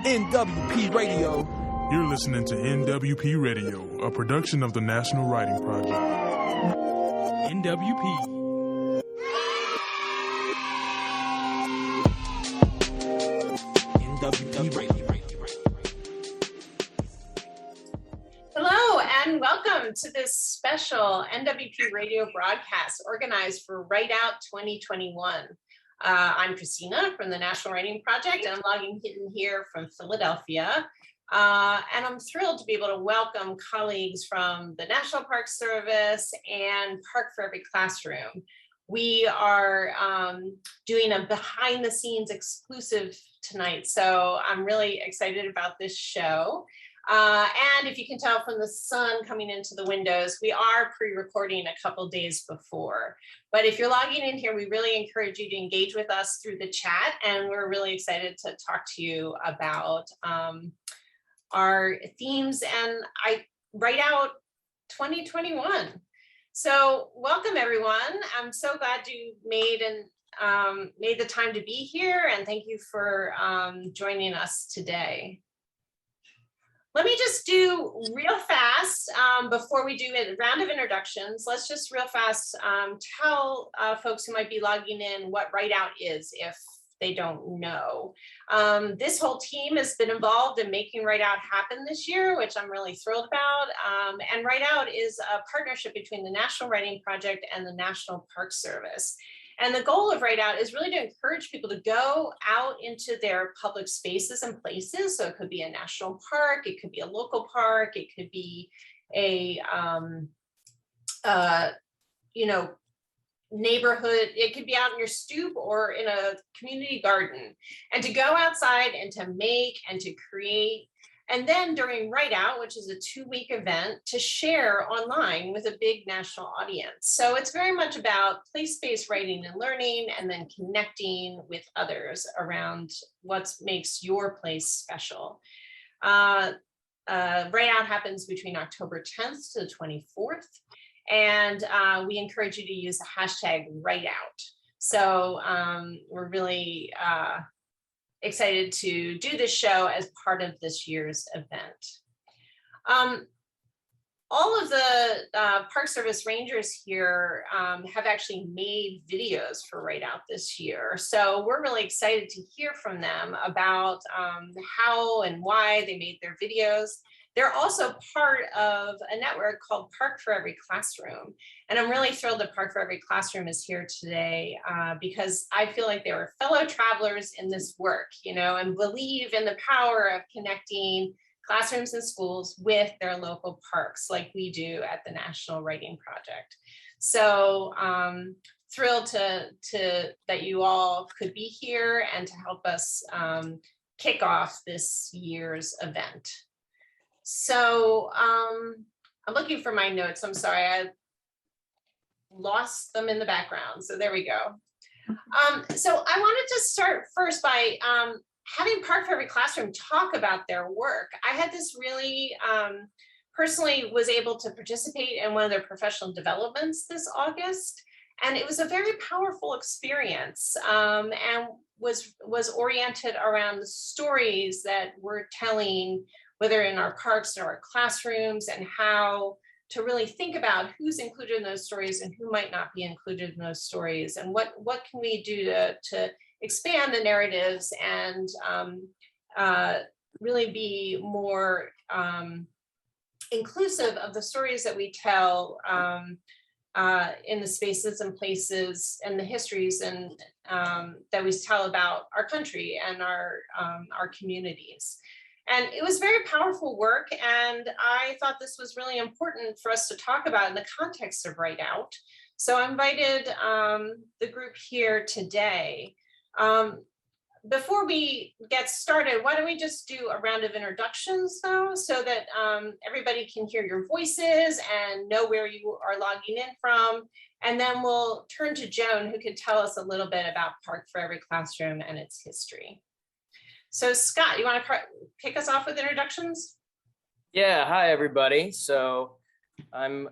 NWP Radio. You're listening to NWP Radio, a production of the National Writing Project. NWP. NWP Radio. Hello and welcome to this special NWP Radio broadcast organized for Write Out 2021. I'm Christina from the National Writing Project, and I'm logging in here from Philadelphia. And I'm thrilled to be able to welcome colleagues from the National Park Service and Park for Every Classroom. We are doing a behind the scenes exclusive tonight, so I'm really excited about this show. And if you can tell from the sun coming into the windows, we are pre-recording a couple days before. But if you're logging in here, we really encourage you to engage with us through the chat. And we're really excited to talk to you about our themes and Write Out 2021. So welcome, everyone. I'm so glad you made the time to be here. And thank you for joining us today. Let me just do real fast before we do a round of introductions. Let's just real fast tell folks who might be logging in what Write Out is if they don't know. This whole team has been involved in making Write Out happen this year, which I'm really thrilled about. And Write Out is a partnership between the National Writing Project and the National Park Service. And the goal of Write Out is really to encourage people to go out into their public spaces and places. So it could be a national park, it could be a local park, it could be a neighborhood, it could be out in your stoop or in a community garden. And to go outside and to make and to create. And then during Write Out, which is a 2-week event, to share online with a big national audience. So it's very much about place-based writing and learning, and then connecting with others around what makes your place special. Write Out happens between October 10th to the 24th. And we encourage you to use the hashtag Write Out. So we're really excited to do this show as part of this year's event. All of the Park Service Rangers here have actually made videos for Write Out this year. So we're really excited to hear from them about how and why they made their videos. They're also part of a network called Park for Every Classroom. And I'm really thrilled that Park for Every Classroom is here today because I feel like they were fellow travelers in this work, and believe in the power of connecting classrooms and schools with their local parks like we do at the National Writing Project. So thrilled that you all could be here and to help us kick off this year's event. So I'm looking for my notes. I'm sorry, I lost them in the background. So there we go. So I wanted to start first by having Park for Every Classroom talk about their work. I had this really, personally was able to participate in one of their professional developments this August. And it was a very powerful experience and was oriented around the stories that we're telling, whether in our parks or our classrooms, and how to really think about who's included in those stories and who might not be included in those stories, and what can we do to expand the narratives and really be more inclusive of the stories that we tell in the spaces and places and the histories and that we tell about our country and our communities. And it was very powerful work, and I thought this was really important for us to talk about in the context of Write Out. So I invited the group here today. Before we get started, why don't we just do a round of introductions though, so that everybody can hear your voices and know where you are logging in from. And then we'll turn to Joan, who can tell us a little bit about Park for Every Classroom and its history. So Scott, you want to kick us off with introductions? Yeah, hi everybody. So I'm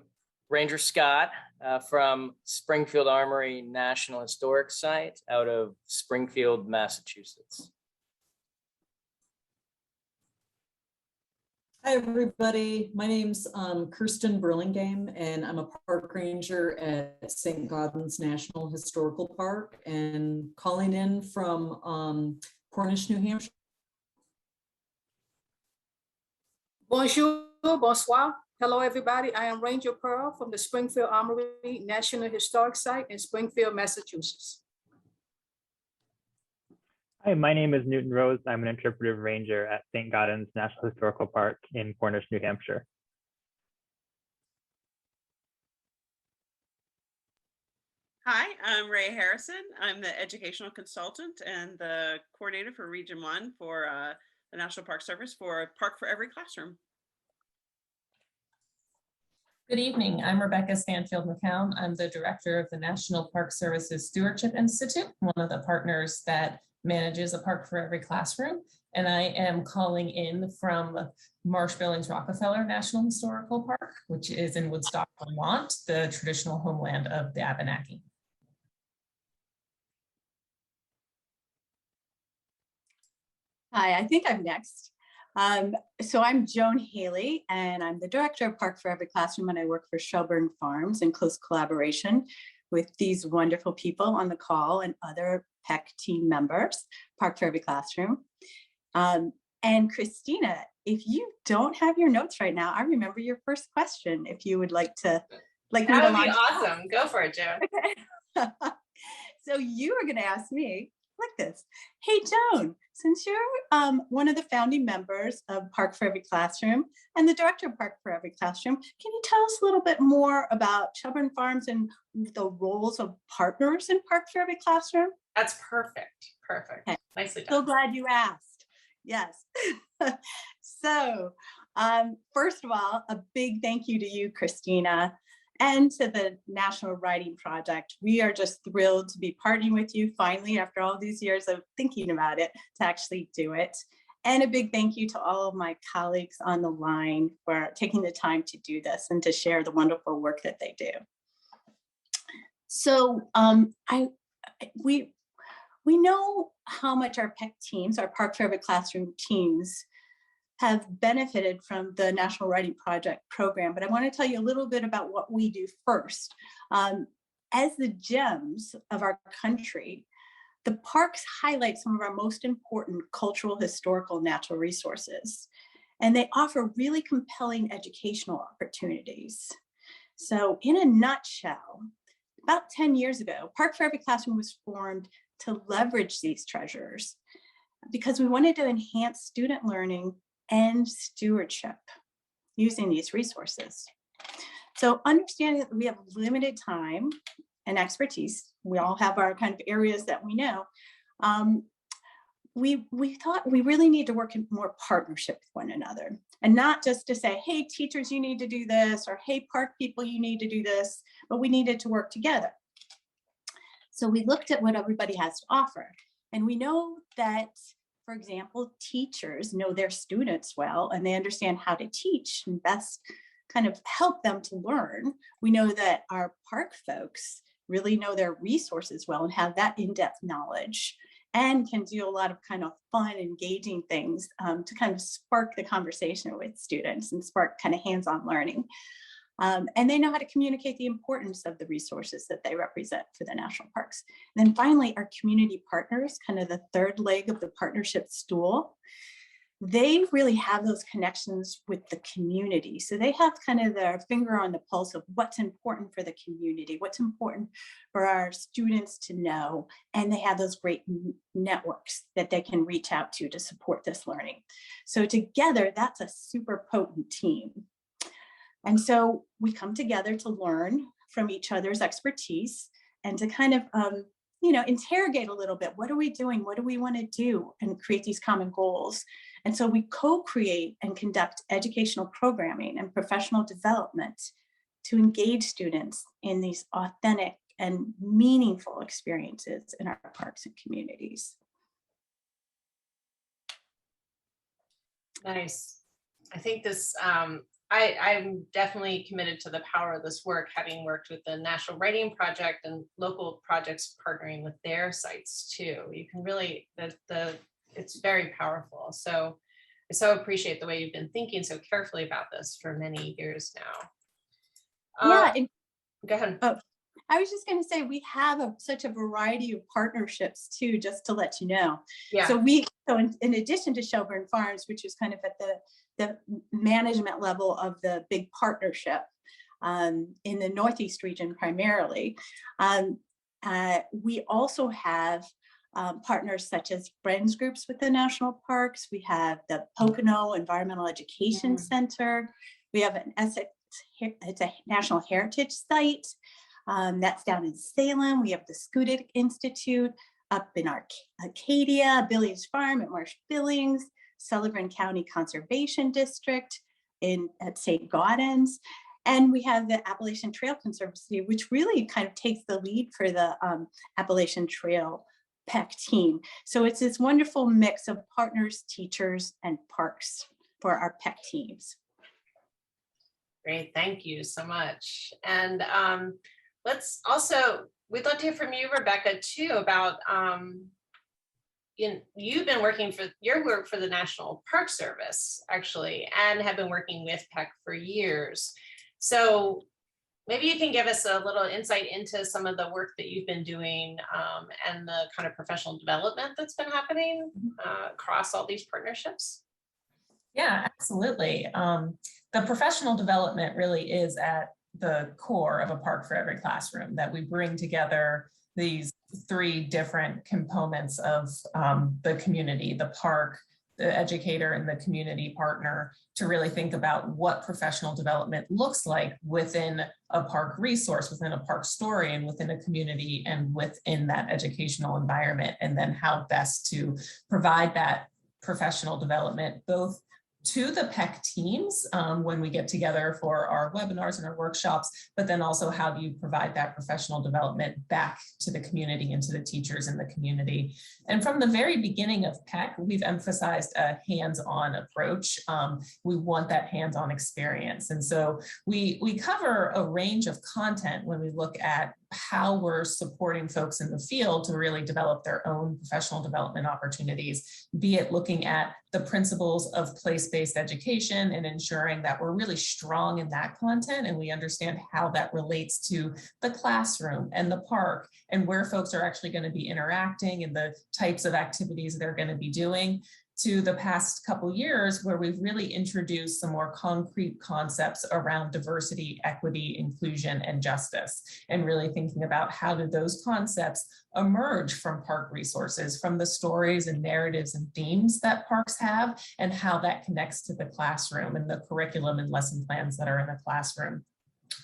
Ranger Scott from Springfield Armory National Historic Site out of Springfield, Massachusetts. Hi, everybody. My name's Kirsten Burlingame, and I'm a park ranger at St. Gaudens National Historical Park and calling in from Cornish, New Hampshire. Bonjour, bonsoir. Hello, everybody. I am Ranger Pearl from the Springfield Armory National Historic Site in Springfield, Massachusetts. Hi, my name is Newton Rose. I'm an interpretive ranger at St. Gaudens National Historical Park in Cornish, New Hampshire. Hi, I'm Ray Harrison. I'm the educational consultant and the coordinator for Region 1 for the National Park Service for Park for Every Classroom. Good evening. I'm Rebecca Stanfield McCown. I'm the director of the National Park Services Stewardship Institute, one of the partners that manages a park for every classroom. And I am calling in from Marsh Billings Rockefeller National Historical Park, which is in Woodstock, Vermont, the traditional homeland of the Abenaki. Hi, I think I'm next. So I'm Joan Haley, and I'm the director of Park for Every Classroom, and I work for Shelburne Farms in close collaboration with these wonderful people on the call and other PEC team members, Park for Every Classroom. And Christina, if you don't have your notes right now, I remember your first question. If you would like to, That would be awesome. Go for it, Joan. Okay. So you are going to ask me like this. Hey, Joan, since you're one of the founding members of Park for Every Classroom and the director of Park for Every Classroom, can you tell us a little bit more about Shelburne Farms and the roles of partners in Park for Every Classroom? That's perfect. Perfect. Okay. Nicely done. So glad you asked. Yes. So first of all, a big thank you to you, Christina, and to the National Writing Project. We are just thrilled to be partnering with you finally, after all these years of thinking about it, to actually do it. And a big thank you to all of my colleagues on the line for taking the time to do this and to share the wonderful work that they do. So we know how much our PEC teams, our Park for Every Classroom teams, have benefited from the National Writing Project program, but I want to tell you a little bit about what we do first. As the gems of our country, the parks highlight some of our most important cultural, historical, natural resources, and they offer really compelling educational opportunities. So in a nutshell, about 10 years ago, Park for Every Classroom was formed to leverage these treasures because we wanted to enhance student learning and stewardship using these resources. So understanding that we have limited time and expertise, we all have our kind of areas that we know, we thought we really need to work in more partnership with one another, and not just to say, hey, teachers, you need to do this, or hey, park people, you need to do this, but we needed to work together. So we looked at what everybody has to offer, and we know that, for example, teachers know their students well, and they understand how to teach and best kind of help them to learn. We know that our park folks really know their resources well and have that in-depth knowledge and can do a lot of kind of fun, engaging things to kind of spark the conversation with students and spark kind of hands-on learning. And they know how to communicate the importance of the resources that they represent for the national parks. And then finally, our community partners, kind of the third leg of the partnership stool, they really have those connections with the community. So they have kind of their finger on the pulse of what's important for the community, what's important for our students to know. And they have those great networks that they can reach out to support this learning. So together, that's a super potent team. And so we come together to learn from each other's expertise and to kind of, interrogate a little bit. What are we doing? What do we want to do? And create these common goals. And so we co-create and conduct educational programming and professional development to engage students in these authentic and meaningful experiences in our parks and communities. Nice. I think this, I'm definitely committed to the power of this work, having worked with the National Writing Project and local projects partnering with their sites too. You can really, it's very powerful. So I so appreciate the way you've been thinking so carefully about this for many years now. Yeah, and Go ahead. I was just going to say, we have such a variety of partnerships too, just to let you know. Yeah. So in addition to Shelburne Farms, which is kind of at the management level of the big partnership in the Northeast region primarily, we also have partners such as friends groups with the national parks. We have the Pocono Environmental Education Center. We have an Essex, it's a National Heritage Site. That's down in Salem. We have the Schoodic Institute up in Arcadia, Billings Farm at Marsh Billings, Sullivan County Conservation District at St. Gaudens. And we have the Appalachian Trail Conservancy, which really kind of takes the lead for the Appalachian Trail PEC team. So it's this wonderful mix of partners, teachers, and parks for our PEC teams. Great, thank you so much. And we'd love to hear from you, Rebecca, too, about you've been working for your work for the National Park Service, actually, and have been working with PEC for years. So maybe you can give us a little insight into some of the work that you've been doing and the kind of professional development that's been happening across all these partnerships. Yeah, absolutely. The professional development really is at the core of a park for every classroom, that we bring together these three different components of the community, the park, the educator, and the community partner, to really think about what professional development looks like within a park resource, within a park story, and within a community, and within that educational environment, and then how best to provide that professional development both to the PEC teams when we get together for our webinars and our workshops, but then also how do you provide that professional development back to the community and to the teachers in the community. And from the very beginning of PEC, we've emphasized a hands-on approach. We want that hands-on experience. And so we cover a range of content when we look at how we're supporting folks in the field to really develop their own professional development opportunities, be it looking at the principles of place-based education and ensuring that we're really strong in that content and we understand how that relates to the classroom and the park and where folks are actually going to be interacting and the types of activities they're going to be doing, to the past couple years where we've really introduced some more concrete concepts around diversity, equity, inclusion, and justice, and really thinking about how do those concepts emerge from park resources, from the stories and narratives and themes that parks have, and how that connects to the classroom and the curriculum and lesson plans that are in the classroom.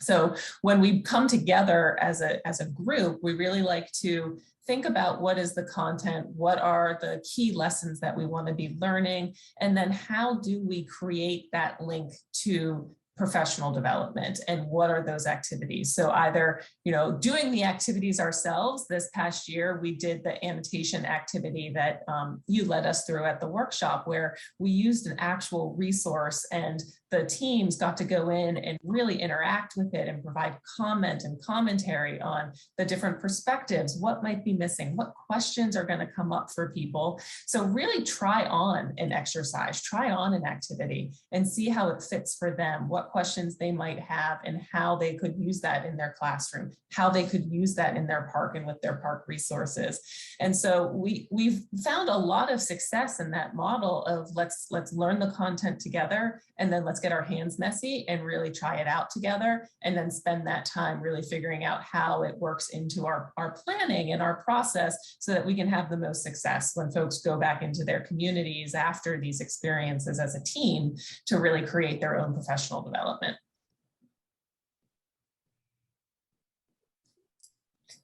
So when we come together as a group, we really like to think about what is the content, what are the key lessons that we want to be learning, and then how do we create that link to professional development and what are those activities. So either, doing the activities ourselves. This past year, we did the annotation activity that you led us through at the workshop, where we used an actual resource and the teams got to go in and really interact with it and provide comment and commentary on the different perspectives, what might be missing, what questions are going to come up for people. So really try on an exercise, try on an activity and see how it fits for them, what questions they might have and how they could use that in their classroom, how they could use that in their park and with their park resources. And so we've found a lot of success in that model of let's learn the content together and then let's get our hands messy and really try it out together, and then spend that time really figuring out how it works into our planning and our process so that we can have the most success when folks go back into their communities after these experiences as a team to really create their own professional development.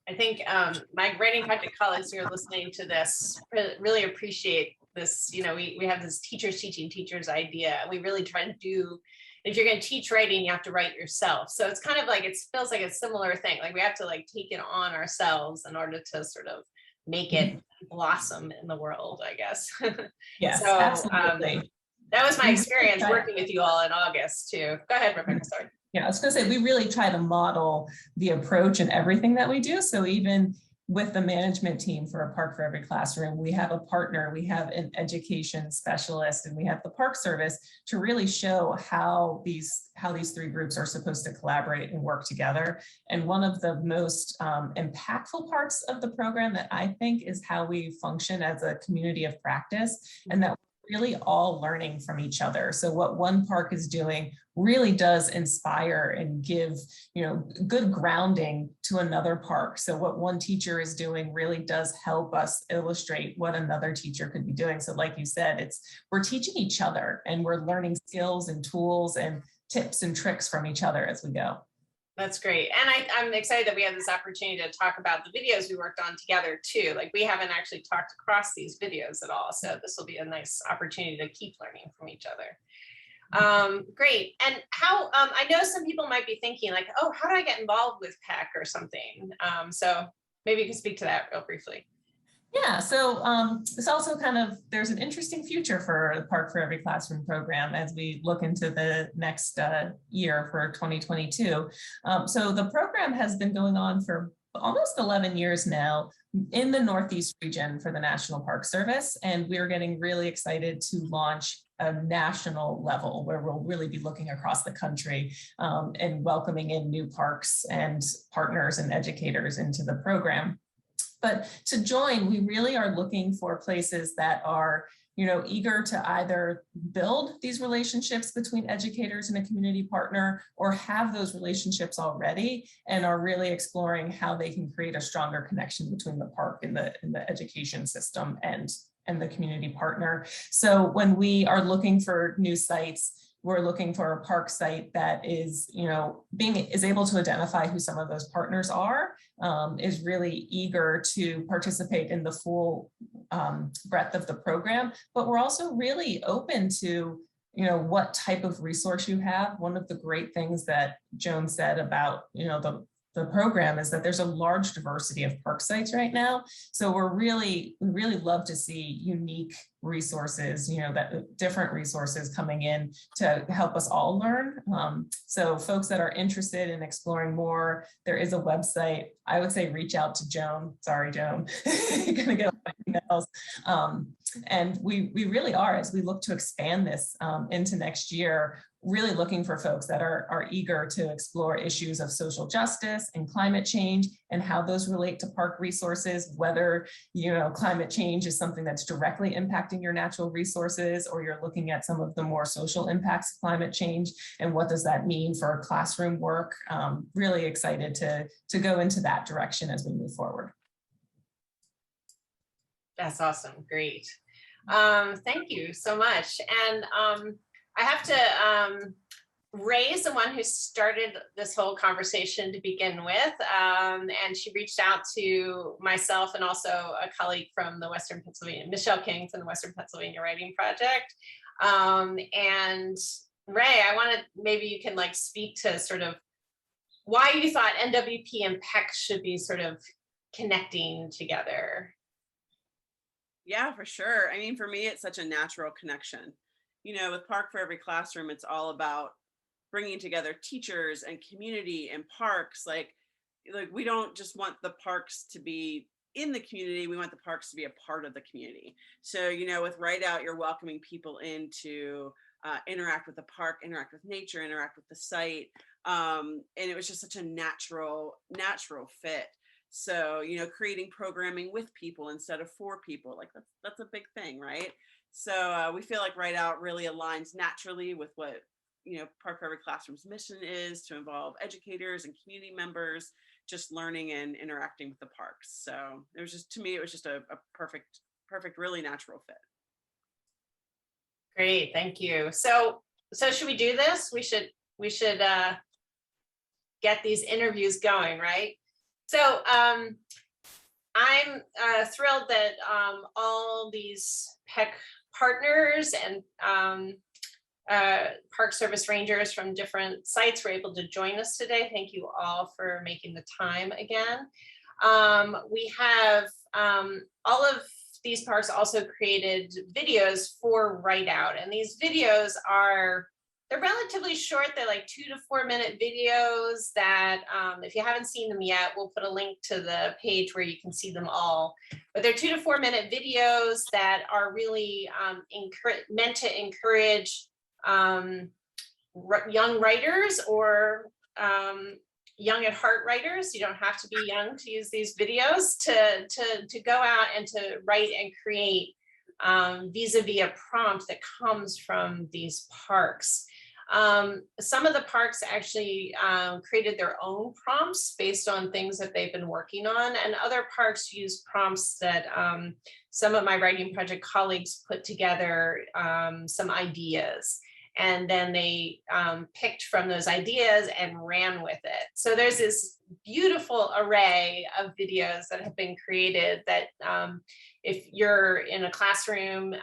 I think my writing project colleagues who are listening to this really appreciate this. We have this teachers teaching teachers idea. We really try to do, if you're going to teach writing, you have to write yourself. So it's kind of like, it feels like a similar thing. Like we have to take it on ourselves in order to sort of make it blossom in the world, I guess. Yes, so, absolutely. That was my experience working with you all in August too. Go ahead, Rebecca, sorry. Yeah, I was going to say, we really try to model the approach in everything that we do. So even with the management team for A Park for Every Classroom, we have a partner, we have an education specialist, and we have the Park Service to really show how these three groups are supposed to collaborate and work together. And one of the most impactful parts of the program that I think is how we function as a community of practice, and that we're really all learning from each other. So what one park is doing really does inspire and give, good grounding to another park. So what one teacher is doing really does help us illustrate what another teacher could be doing. So like you said, we're teaching each other and we're learning skills and tools and tips and tricks from each other as we go. That's great. And I'm excited that we have this opportunity to talk about the videos we worked on together too. Like we haven't actually talked across these videos at all. So this will be a nice opportunity to keep learning from each other. Great. And how, I know some people might be thinking like, oh, how do I get involved with PEC or something? So maybe you can speak to that real briefly. Yeah, so it's also there's an interesting future for the Park for Every Classroom program as we look into the next year for 2022. So the program has been going on for almost 11 years now in the Northeast region for the National Park Service. And we're getting really excited to launch a national level where we'll really be looking across the country and welcoming in new parks and partners and educators into the program. But to join, we really are looking for places that are, eager to either build these relationships between educators and a community partner, or have those relationships already and are really exploring how they can create a stronger connection between the park and the education system and the community partner. So when we are looking for new sites, we're looking for a park site that is, is able to identify who some of those partners are, is really eager to participate in the full breadth of the program. But we're also really open to, what type of resource you have. One of the great things that Joan said about, the program is that there's a large diversity of park sites right now. So we really love to see unique resources, that different resources coming in to help us all learn. So folks that are interested in exploring more, there is a website. I would say reach out to Joan. Sorry, Joan, you're gonna get emails. And we really are, as we look to expand this into next year, really looking for folks that are eager to explore issues of social justice and climate change and how those relate to park resources, whether, climate change is something that's directly impacting your natural resources, or you're looking at some of the more social impacts of climate change and what does that mean for classroom work. Really excited to go into that direction as we move forward. That's awesome. Great. Thank you so much. And I have to Ray's the one who started this whole conversation to begin with, and she reached out to myself and also a colleague from the Western Pennsylvania, Michelle King from the Western Pennsylvania Writing Project. And Ray, I wanted, maybe you can speak to sort of why you thought NWP and PEC should be sort of connecting together. Yeah, for sure. I mean, for me, it's such a natural connection. With Park for Every Classroom, it's all about bringing together teachers and community and parks. Like we don't just want the parks to be in the community, we want the parks to be a part of the community. So, with Write Out, you're welcoming people in to interact with the park, interact with nature, interact with the site. And it was just such a natural fit. So, creating programming with people instead of for people, that's a big thing, right? So we feel like Write Out really aligns naturally with what, Park for Every Classroom's mission is, to involve educators and community members, just learning and interacting with the parks. So it was just, to me, it was just a perfect, really natural fit. Great, thank you. So should we do this? We should get these interviews going, right? So I'm thrilled that all these PEC partners and Park Service rangers from different sites were able to join us today. Thank you all for making the time again. We have all of these parks also created videos for Write Out, and these videos are they're relatively short. They're like 2 to 4 minute videos that if you haven't seen them yet, we'll put a link to the page where you can see them all. But they're 2 to 4 minute videos that are really meant to encourage young writers or young at heart writers. You don't have to be young to use these videos to go out and to write and create vis-a-vis a prompt that comes from these parks. Some of the parks actually created their own prompts based on things that they've been working on, and other parks use prompts that some of my writing project colleagues put together some ideas. And then they picked from those ideas and ran with it. So there's this beautiful array of videos that have been created that if you're in a classroom,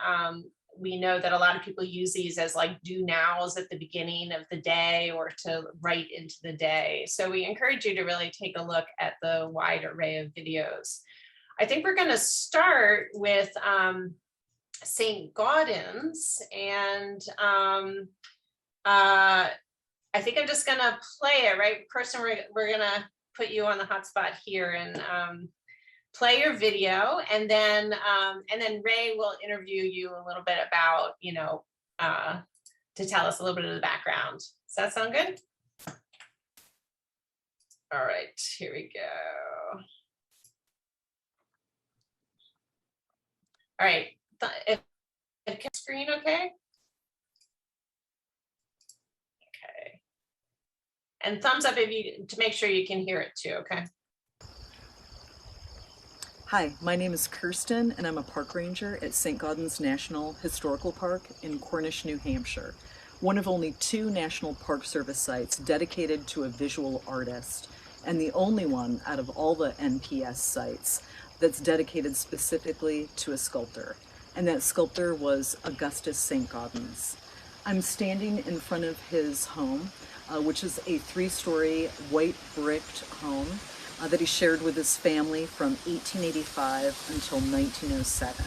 we know that a lot of people use these as like do nows at the beginning of the day or to write into the day. So we encourage you to really take a look at the wide array of videos. I think we're going to start with St. Gaudens, and I think I'm just gonna play it, right? Kirsten, we're gonna put you on the hot spot here and play your video, and then Ray will interview you a little bit about, you know, to tell us a little bit of the background. Does that sound good? All right, here we go. All right. If screen okay? Okay. And thumbs up if you to make sure you can hear it too, okay? Hi, my name is Kirsten, and I'm a park ranger at St. Gaudens National Historical Park in Cornish, New Hampshire, one of only 2 National Park Service sites dedicated to a visual artist, and the only one out of all the NPS sites that's dedicated specifically to a sculptor. And that sculptor was Augustus St. Gaudens. I'm standing in front of his home, which is a 3-story white bricked home that he shared with his family from 1885 until 1907.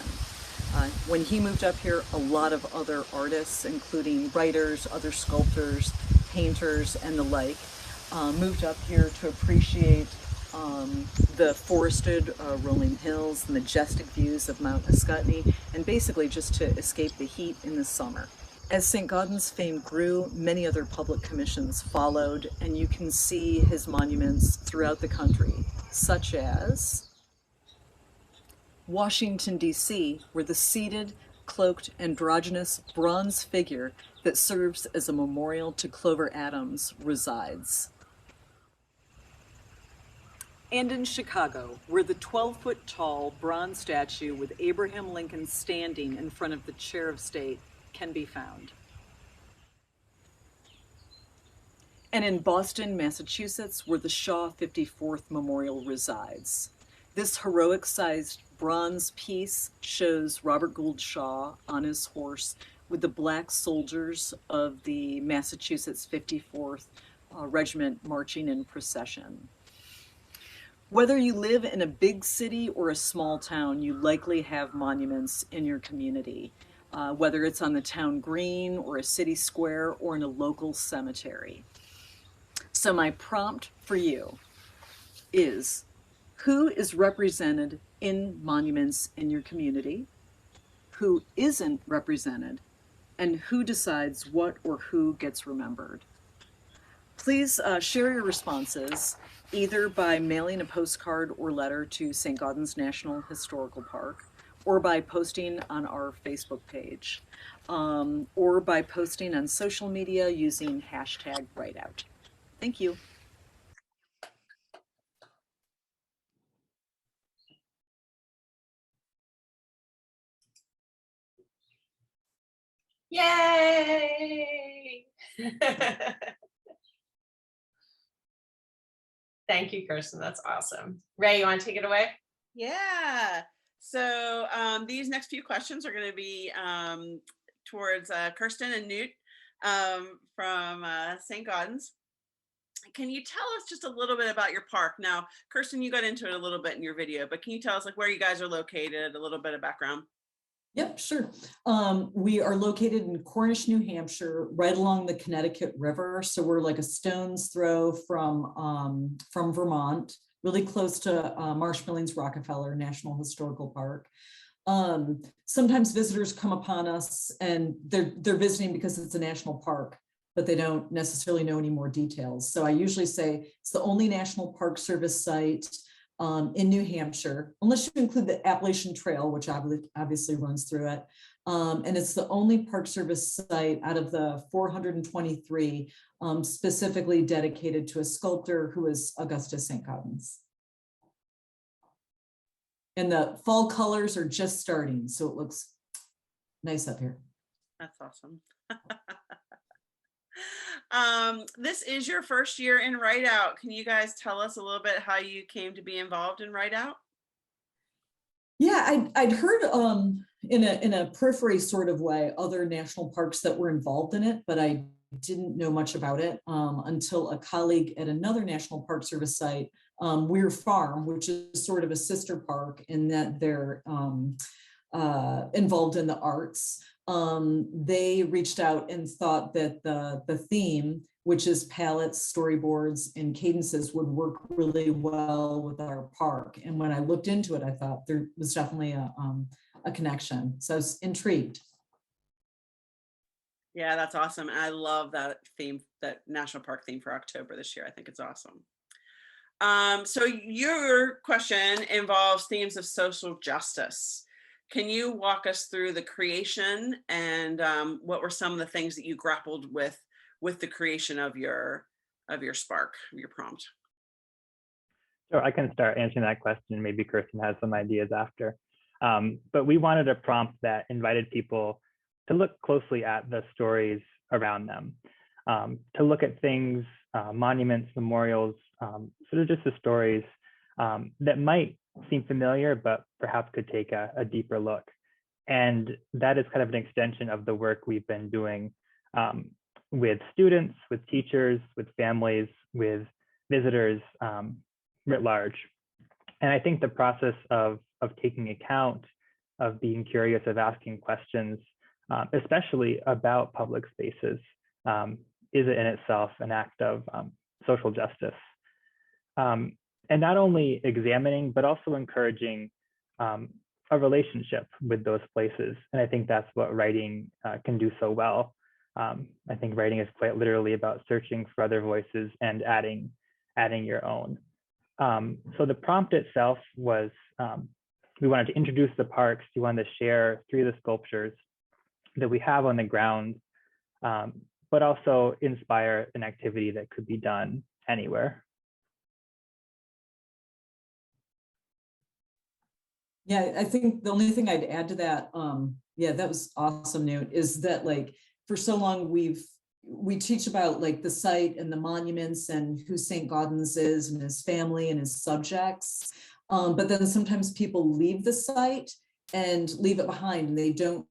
When he moved up here, a lot of other artists, including writers, other sculptors, painters, and the like, moved up here to appreciate the forested rolling hills, the majestic views of Mount Ascutney, and basically just to escape the heat in the summer. As St. Gaudens' fame grew, many other public commissions followed, and you can see his monuments throughout the country, such as Washington, D.C., where the seated, cloaked, androgynous bronze figure that serves as a memorial to Clover Adams resides. And in Chicago, where the 12-foot-tall bronze statue with Abraham Lincoln standing in front of the chair of state can be found. And in Boston, Massachusetts, where the Shaw 54th Memorial resides. This heroic-sized bronze piece shows Robert Gould Shaw on his horse with the black soldiers of the Massachusetts 54th Regiment marching in procession. Whether you live in a big city or a small town, you likely have monuments in your community, whether it's on the town green or a city square or in a local cemetery. So my prompt for you is, who is represented in monuments in your community? Who isn't represented? And who decides what or who gets remembered? Please share your responses either by mailing a postcard or letter to St. Gaudens National Historical Park, or by posting on our Facebook page, or by posting on social media using hashtag #WriteOut. Thank you. Yay! Thank you, Kirsten. That's awesome. Ray, you want to take it away? Yeah. So these next few questions are going to be towards Kirsten and Newt from St. Gaudens. Can you tell us just a little bit about your park? Now, Kirsten, you got into it a little bit in your video, but can you tell us like where you guys are located, a little bit of background? Yep, sure. We are located in Cornish, New Hampshire, right along the Connecticut River. So we're like a stone's throw from Vermont, really close to Marshmallings Rockefeller National Historical Park. Sometimes visitors come upon us and they're visiting because it's a national park, but they don't necessarily know any more details. So I usually say it's the only National Park Service site in New Hampshire, unless you include the Appalachian Trail, which obviously runs through it. And it's the only Park Service site out of the 423 specifically dedicated to a sculptor who is Augustus St. Gaudens. And the fall colors are just starting, so it looks nice up here. That's awesome. This is your first year in Write Out. Can you guys tell us a little bit how you came to be involved in Write Out? Yeah, I'd heard in a periphery sort of way other national parks that were involved in it, but I didn't know much about it until a colleague at another National Park Service site, Weir Farm, which is sort of a sister park in that they're involved in the arts. They reached out and thought that the theme, which is palettes, storyboards, and cadences, would work really well with our park. And when I looked into it, I thought there was definitely a connection. So I was intrigued. Yeah, that's awesome. And I love that theme, that national park theme for October this year. I think it's awesome. So your question involves themes of social justice. Can you walk us through the creation and what were some of the things that you grappled with the creation of your spark, your prompt? Sure, I can start answering that question. Maybe Kirsten has some ideas after. But we wanted a prompt that invited people to look closely at the stories around them, to look at things, monuments, memorials, sort of just the stories that might seem familiar, but perhaps could take a deeper look. And that is kind of an extension of the work we've been doing with students, with teachers, with families, with visitors writ large. And I think the process of taking account, of being curious, of asking questions, especially about public spaces, is in itself an act of social justice. And not only examining, but also encouraging a relationship with those places. And I think that's what writing can do so well. I think writing is quite literally about searching for other voices and adding your own. So the prompt itself was, we wanted to introduce the parks. We wanted to share 3 of the sculptures that we have on the ground, but also inspire an activity that could be done anywhere. Yeah, I think the only thing I'd add to that, yeah, that was awesome, Newt, is that like for so long we teach about like the site and the monuments and who St. Gaudens is and his family and his subjects. But then sometimes people leave the site and leave it behind and they don't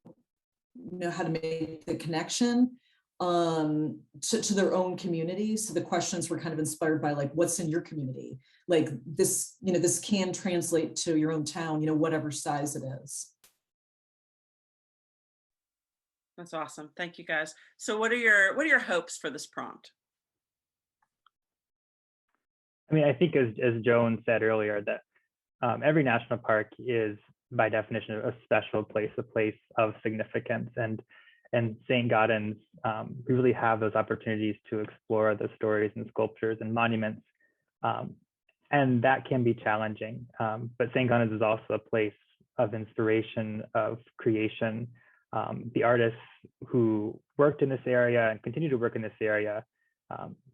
know how to make the connection to their own community. So the questions were kind of inspired by like, what's in your community? Like this, this can translate to your own town, whatever size it is. That's awesome. Thank you guys. So what are your hopes for this prompt? I mean, I think as Joan said earlier, that every national park is by definition a special place, a place of significance. And St. Gaudens, we really have those opportunities to explore the stories and sculptures and monuments. And that can be challenging. But St. Gaudens is also a place of inspiration, of creation. The artists who worked in this area and continue to work in this area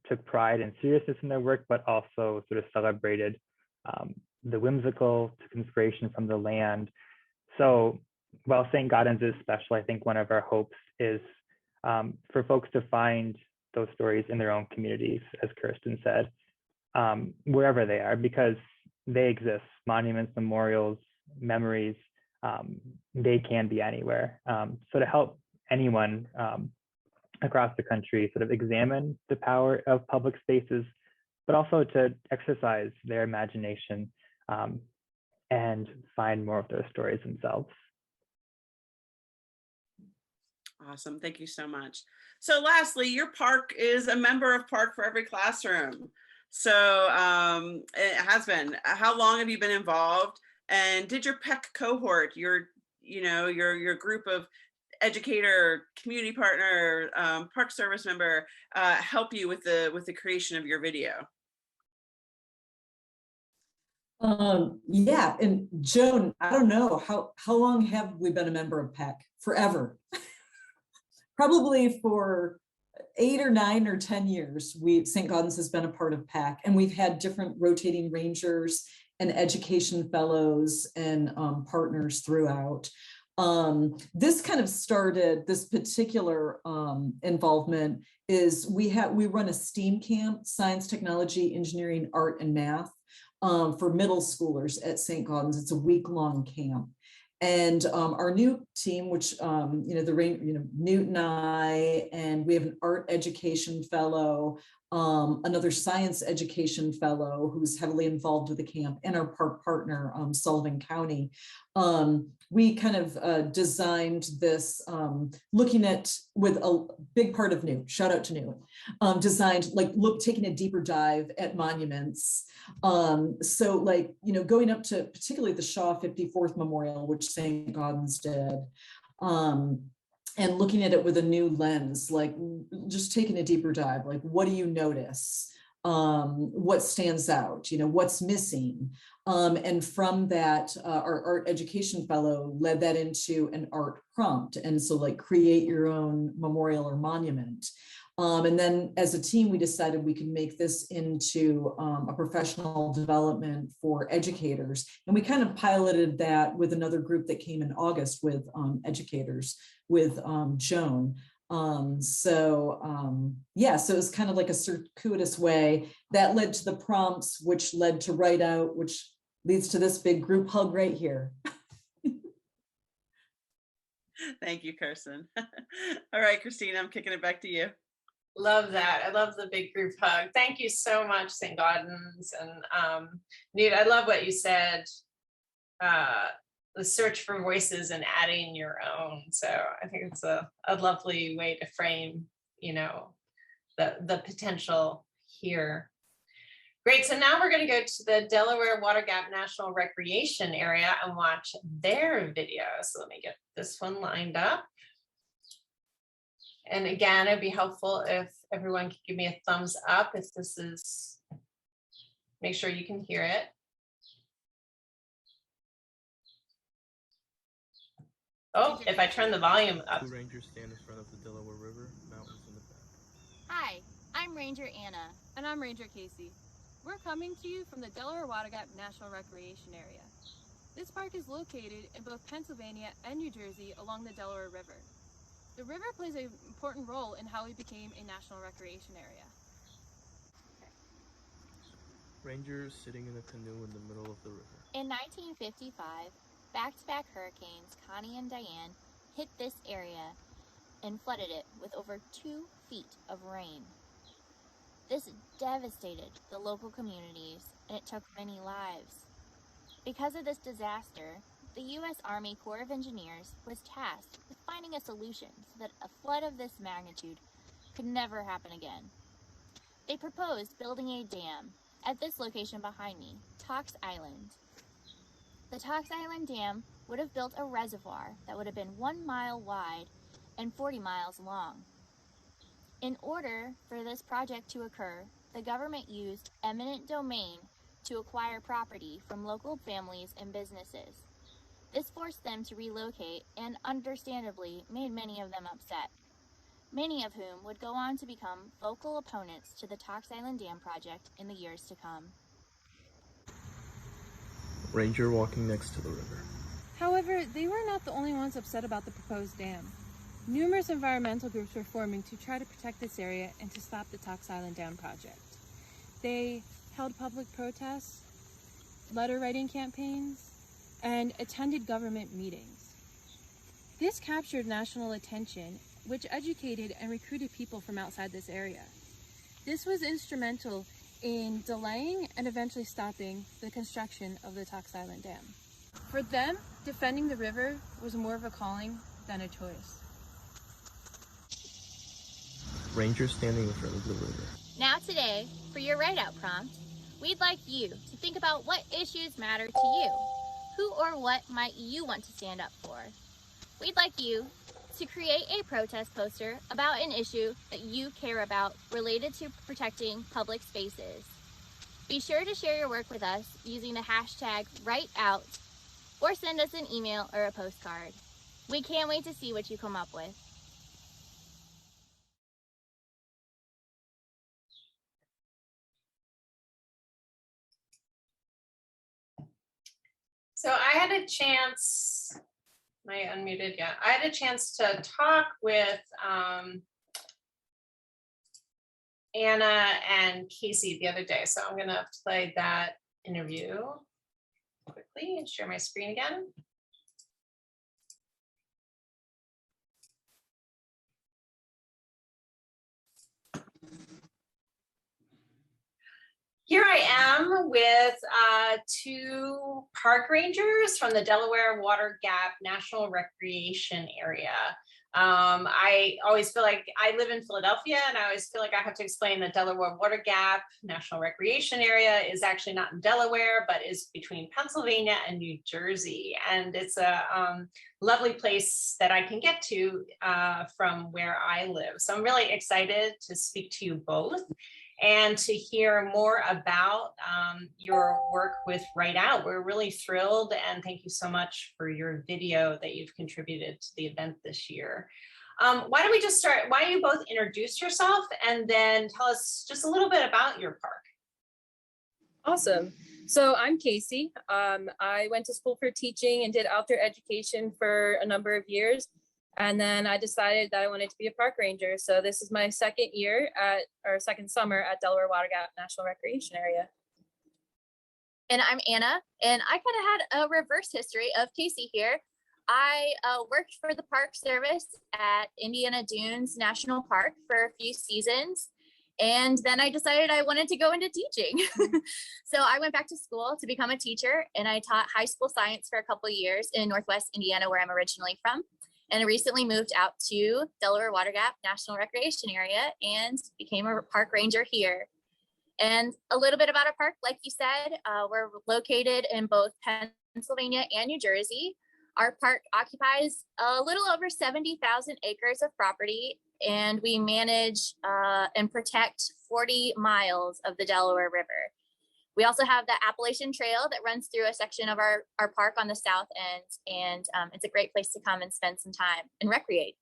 took pride and seriousness in their work, but also sort of celebrated the whimsical, took inspiration from the land. So while St. Gaudens is special, I think one of our hopes is for folks to find those stories in their own communities, as Kirsten said, wherever they are, because they exist. Monuments, memorials, memories, they can be anywhere. So to help anyone across the country sort of examine the power of public spaces, but also to exercise their imagination and find more of those stories themselves. Awesome. Thank you so much. So lastly, your park is a member of Park for Every Classroom. So it has been. How long have you been involved? And did your PEC cohort, your group of educator, community partner, park service member, help you with the creation of your video? Yeah, and Joan, I don't know, how long have we been a member of PEC? Forever. Probably for 8 or 9 or 10 years, St. Gaudens has been a part of PEC, and we've had different rotating rangers and education fellows and partners throughout. This kind of started, this particular involvement is we run a STEAM camp, science, technology, engineering, art, and math for middle schoolers at St. Gaudens. It's a week-long camp. And our new team, which, Newt and I, and we have an art education fellow, another science education fellow who's heavily involved with the camp, and our park partner, Sullivan County. We kind of designed this, looking at, with a big part of Newt, shout out to Newt, designed, taking a deeper dive at monuments. So going up to particularly the Shaw 54th Memorial, which St. Gaudens did, and looking at it with a new lens, just taking a deeper dive, what do you notice? What stands out, what's missing? And from that, our art education fellow led that into an art prompt. And so create your own memorial or monument. And then as a team, we decided we could make this into a professional development for educators. And we kind of piloted that with another group that came in August with educators, with Joan. So it was kind of like a circuitous way that led to the prompts, which led to Write Out, which leads to this big group hug right here. Thank you, Kirsten. All right, Christina, I'm kicking it back to you. Love that. I love the big group hug. Thank you so much, St. Gaudens. And Newt, I love what you said, the search for voices and adding your own. So I think it's a lovely way to frame, the potential here. Great. So now we're going to go to the Delaware Water Gap National Recreation Area and watch their video. So let me get this one lined up. And again, it'd be helpful if everyone could give me a thumbs up if this is, make sure you can hear it. Oh, if I turn the volume up. Two rangers stand in front of the Delaware River, mountains in the back. Hi, I'm Ranger Anna. And I'm Ranger Casey. We're coming to you from the Delaware Water Gap National Recreation Area. This park is located in both Pennsylvania and New Jersey along the Delaware River. The river plays an important role in how we became a national recreation area. Rangers sitting in a canoe in the middle of the river. In 1955, back-to-back hurricanes Connie and Diane hit this area and flooded it with over 2 feet of rain. This devastated the local communities, and it took many lives. Because of this disaster, the U.S. Army Corps of Engineers was tasked with finding a solution so that a flood of this magnitude could never happen again. They proposed building a dam at this location behind me, Tox Island. The Tox Island Dam would have built a reservoir that would have been 1 mile wide and 40 miles long. In order for this project to occur, the government used eminent domain to acquire property from local families and businesses. This forced them to relocate and understandably made many of them upset, many of whom would go on to become vocal opponents to the Tox Island Dam project in the years to come. Ranger walking next to the river. However, they were not the only ones upset about the proposed dam. Numerous environmental groups were forming to try to protect this area and to stop the Tox Island Dam project. They held public protests, letter writing campaigns, and attended government meetings. This captured national attention, which educated and recruited people from outside this area. This was instrumental in delaying and eventually stopping the construction of the Tox Island Dam. For them, defending the river was more of a calling than a choice. Rangers standing in front of the river. Now today, for your write out prompt, we'd like you to think about what issues matter to you. Who or what might you want to stand up for? We'd like you to create a protest poster about an issue that you care about related to protecting public spaces. Be sure to share your work with us using the hashtag #WriteOut or send us an email or a postcard. We can't wait to see what you come up with. So I had a chance, am I unmuted? Yeah, I had a chance to talk with Anna and Casey the other day. So I'm gonna play that interview quickly and share my screen again. Here I am with two park rangers from the Delaware Water Gap National Recreation Area. I always feel like I live in Philadelphia, and I always feel like I have to explain that Delaware Water Gap National Recreation Area is actually not in Delaware, but is between Pennsylvania and New Jersey. And it's a lovely place that I can get to from where I live. So I'm really excited to speak to you both and to hear more about your work with Write Out. We're really thrilled, and thank you so much for your video that you've contributed to the event this year. Why don't we just start, why don't you both introduce yourself and then tell us just a little bit about your park? Awesome. So I'm Casey. I went to school for teaching and did outdoor education for a number of years. And then I decided that I wanted to be a park ranger. So this is my second summer at Delaware Water Gap National Recreation Area. And I'm Anna, and I kind of had a reverse history of Casey here. I worked for the Park Service at Indiana Dunes National Park for a few seasons. And then I decided I wanted to go into teaching. So I went back to school to become a teacher, and I taught high school science for a couple of years in Northwest Indiana, where I'm originally from. And I recently moved out to Delaware Water Gap National Recreation Area and became a park ranger here. And a little bit about our park, like you said, we're located in both Pennsylvania and New Jersey. Our park occupies a little over 70,000 acres of property, and we manage and protect 40 miles of the Delaware River. We also have the Appalachian Trail that runs through a section of our park on the south end, and it's a great place to come and spend some time and recreate.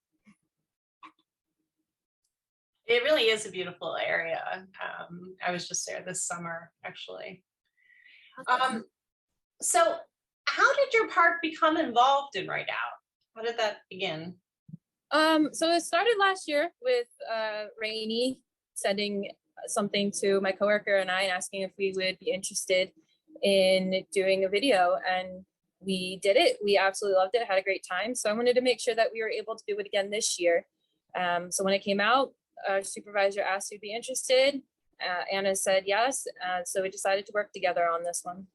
It really is a beautiful area. I was just there this summer, actually. So how did your park become involved in Write Out? How did that begin? So it started last year with Rainey sending something to my coworker and I and asking if we would be interested in doing a video, and we did it. We absolutely loved it, had a great time. So I wanted to make sure that we were able to do it again this year. So when it came out, our supervisor asked if we'd be interested. Anna said yes, so we decided to work together on this one.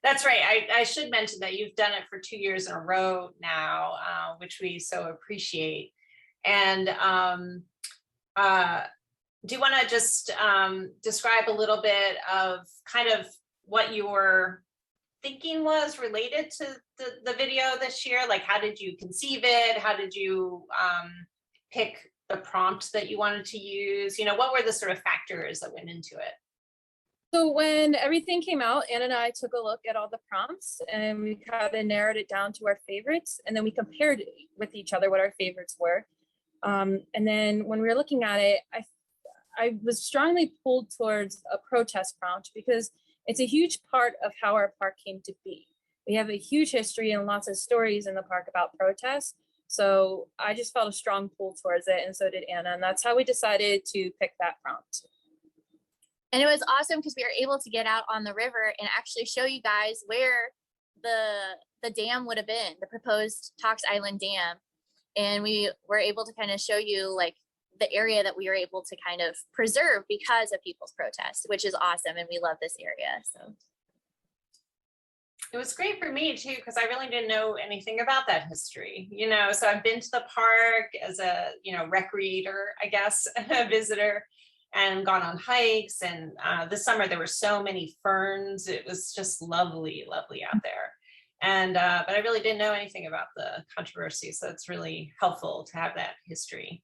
That's right. I should mention that you've done it for 2 years in a row now, which we so appreciate. And do you want to just describe a little bit of kind of what your thinking was related to the video this year? Like, how did you conceive it? How did you pick the prompt that you wanted to use? You know, what were the sort of factors that went into it? So when everything came out, Anna and I took a look at all the prompts, and we kind of narrowed it down to our favorites, and then we compared with each other what our favorites were. And then when we were looking at it, I was strongly pulled towards a protest prompt because it's a huge part of how our park came to be. We have a huge history and lots of stories in the park about protests. So I just felt a strong pull towards it, and so did Anna. And that's how we decided to pick that prompt. And it was awesome because we were able to get out on the river and actually show you guys where the dam would have been, the proposed Tox Island Dam. And we were able to kind of show you like the area that we were able to kind of preserve because of people's protests, which is awesome. And we love this area. So it was great for me too, because I really didn't know anything about that history, so I've been to the park as a, recreator, I guess, a visitor, and gone on hikes. And this summer there were so many ferns. It was just lovely, lovely out there. And but I really didn't know anything about the controversy, so it's really helpful to have that history.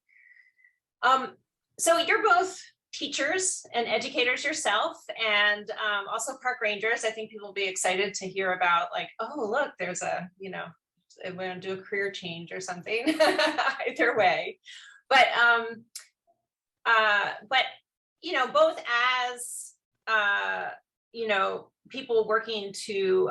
So you're both teachers and educators yourself, and also park rangers. I think people will be excited to hear about, like, oh, look, there's a, we're going to do a career change or something. Either way, but both as people working to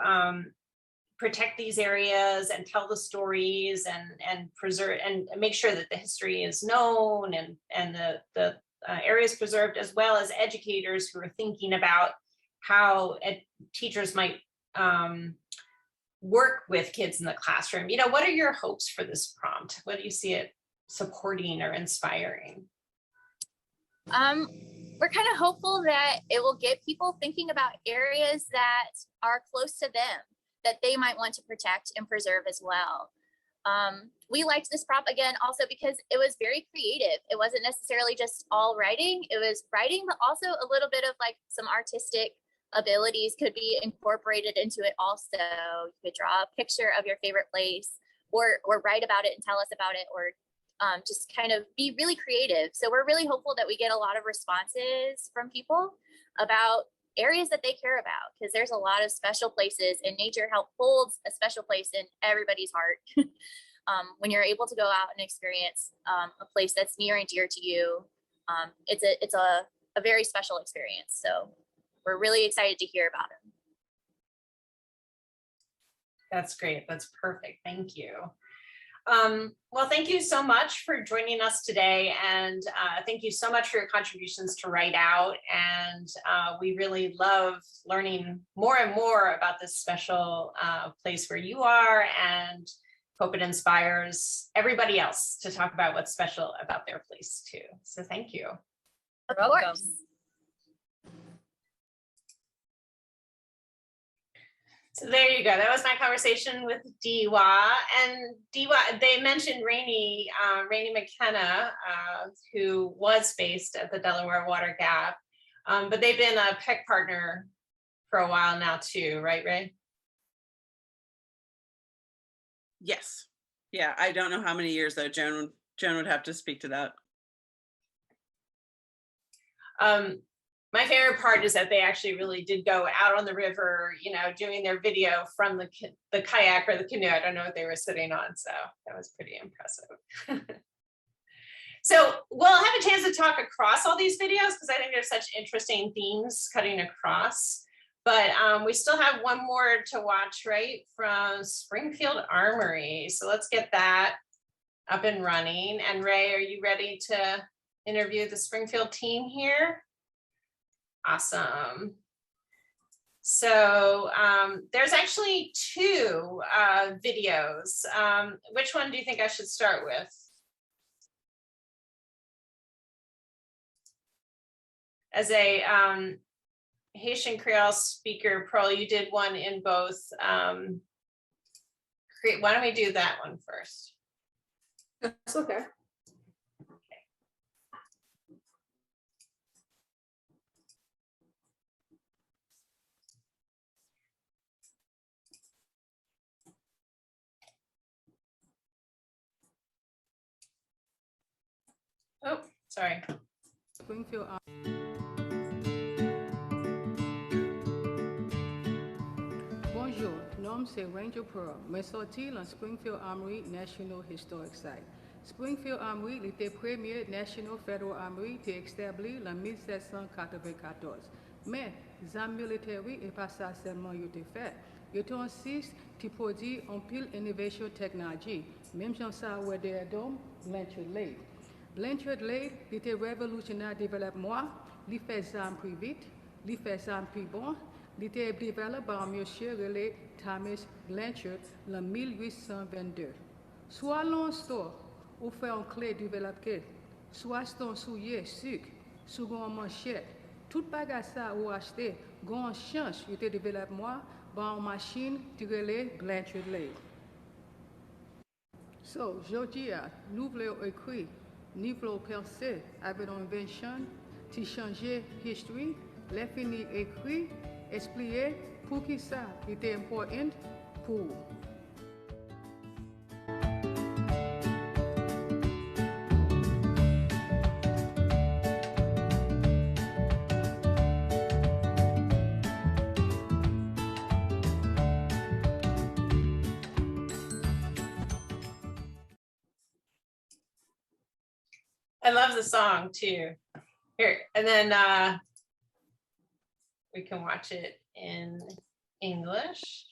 protect these areas and tell the stories and preserve and make sure that the history is known and the areas preserved, as well as educators who are thinking about how teachers might work with kids in the classroom. What are your hopes for this prompt? What do you see it supporting or inspiring? We're kind of hopeful that it will get people thinking about areas that are close to them, that they might want to protect and preserve as well. We liked this prompt again also because it was very creative. It wasn't necessarily just all writing. It was writing, but also a little bit of like some artistic abilities could be incorporated into it also. You could draw a picture of your favorite place or write about it and tell us about it, or just kind of be really creative. So we're really hopeful that we get a lot of responses from people about areas that they care about, because there's a lot of special places, and nature holds a special place in everybody's heart. When you're able to go out and experience a place that's near and dear to you, it's a very special experience. So we're really excited to hear about it. That's great. That's perfect. Thank you. Well, thank you so much for joining us today, and thank you so much for your contributions to Write Out. And we really love learning more and more about this special place where you are, and hope it inspires everybody else to talk about what's special about their place too. So thank you. Of course. So there you go. That was my conversation with Diwa. And Diwa, they mentioned Rainey McKenna, who was based at the Delaware Water Gap, but they've been a PEC partner for a while now too, right, Ray? Yes. Yeah, I don't know how many years though. Joan would have to speak to that. My favorite part is that they actually really did go out on the river, doing their video from the kayak or the canoe. I don't know what they were sitting on, so that was pretty impressive. So we'll have a chance to talk across all these videos because I think there's such interesting themes cutting across. But we still have one more to watch, right, from Springfield Armory. So let's get that up and running. And Ray, are you ready to interview the Springfield team here? Awesome. So there's actually two videos. Which one do you think I should start with? As a Haitian Creole speaker, Pearl, you did one in both. Why don't we do that one first? That's okay. Oh, sorry. Springfield. Bonjour, nom c'est Ranger Pearl. Me sorti dans Springfield Armory National Historic Site. Springfield Armory était premier National Federal Armory qui établi en 1794. Mais les armes militaires et pas ça seulement été fait. Ils ont aussi produit en pile innovation technology. Même si ça ouais des dômes, Blanchard Lake. Blanchard Lake était révolutionnaire développement, il fait ça plus vite, il fait ça plus bon, il était développé par monsieur relais Thomas Blanchard en 1822. Soit l'on ou fait un clé développé, soit ton souillé sucre, second manchette, tout bagage ça ou acheté, grand chance était développement Bon machine tirele Blanchard Lake. So, Georgia, nous voulons écrire, nous voulons penser avec une invention, de changer l'histoire, les finir écrit, expliquer pour qui ça était important pour. I love the song too. Here, and then we can watch it in English.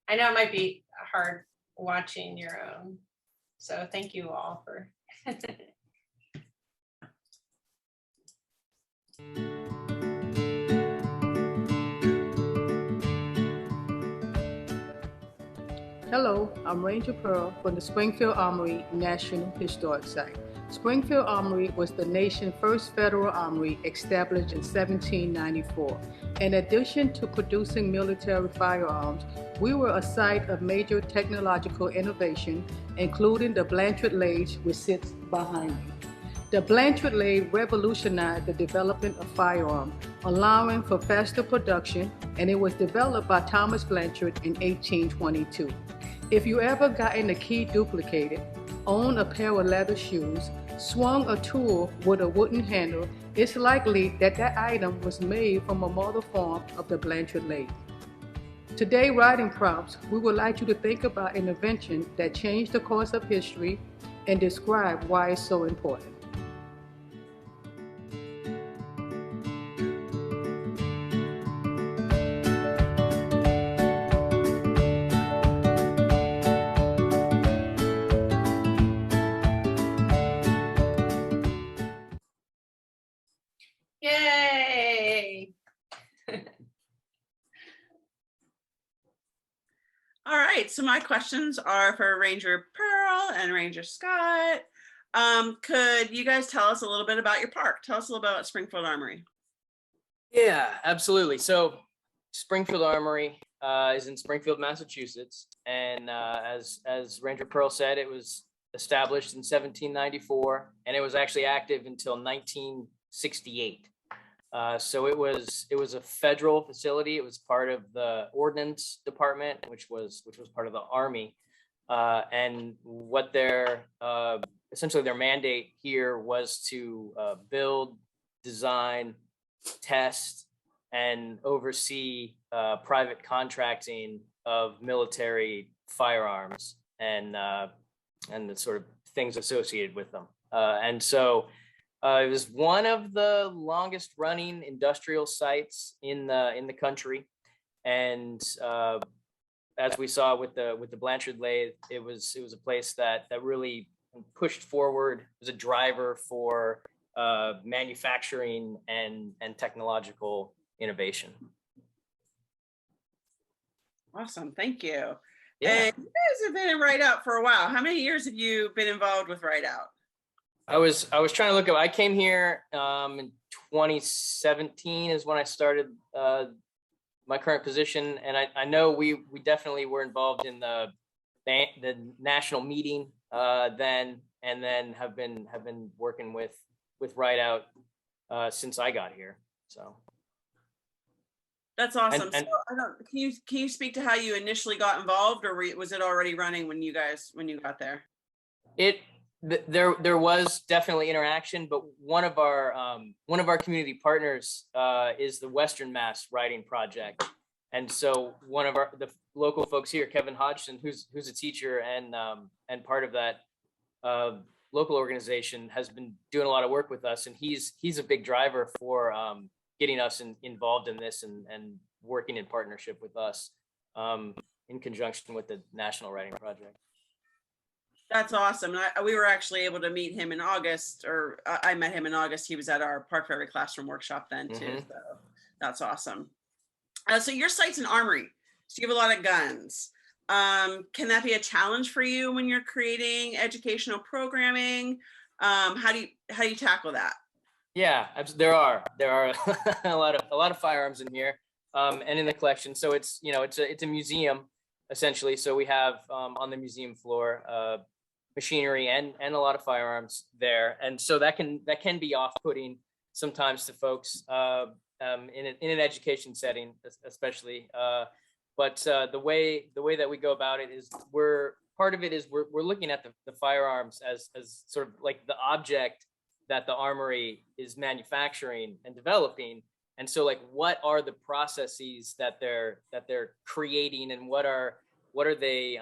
I know it might be hard watching your own, so thank you all for. Hello, I'm Ranger Pearl from the Springfield Armory National Historic Site. Springfield Armory was the nation's first federal armory established in 1794. In addition to producing military firearms, we were a site of major technological innovation, including the Blanchard lathe, which sits behind me. The Blanchard lathe revolutionized the development of firearms, allowing for faster production, and it was developed by Thomas Blanchard in 1822. If you ever gotten a key duplicated, owned a pair of leather shoes, swung a tool with a wooden handle, it's likely that that item was made from a model form of the Blanchard lathe. Today, writing prompts, we would like you to think about an invention that changed the course of history and describe why it's so important. Yay! All right, so my questions are for Ranger Pearl and Ranger Scott. Could you guys tell us a little bit about your park? Tell us a little bit about Springfield Armory. Yeah, absolutely. So Springfield Armory is in Springfield, Massachusetts. And as Ranger Pearl said, it was established in 1794, and it was actually active until 1968. So it was a federal facility. It was part of the Ordnance Department, which was part of the Army. And what essentially their mandate here was to build, design, test, and oversee private contracting of military firearms and the sort of things associated with them. And so it was one of the longest running industrial sites in the country. And as we saw with the Blanchard lathe, it was a place that really pushed forward. It was a driver for manufacturing and technological innovation. Awesome, thank you. Yeah. And you guys have been in Write Out for a while. How many years have you been involved with Write Out? I was trying to look up. I came here in 2017 is when I started my current position, and I know we definitely were involved in the national meeting then, and then have been working with Write Out since I got here. So that's awesome. And so can you speak to how you initially got involved, or was it already running when you got there? There was definitely interaction, but one of our community partners is the Western Mass Writing Project, and so one of the local folks here, Kevin Hodgson, who's a teacher and part of that local organization, has been doing a lot of work with us, and he's a big driver for getting us involved in this and working in partnership with us in conjunction with the National Writing Project. That's awesome. We were actually able to meet him in August, or I met him in August. He was at our Park for Every Classroom workshop then too. Mm-hmm. So that's awesome. So your site's an armory, so you have a lot of guns. Can that be a challenge for you when you're creating educational programming? How do you tackle that? Yeah, there are a lot of firearms in here, and in the collection. So it's it's a museum essentially. So we have on the museum floor machinery and a lot of firearms there, and so that can be off-putting sometimes to folks in an education setting, especially. But the way that we go about it is we're looking at the firearms as sort of like the object that the Armory is manufacturing and developing. And so like, what are the processes that they're creating, and what are they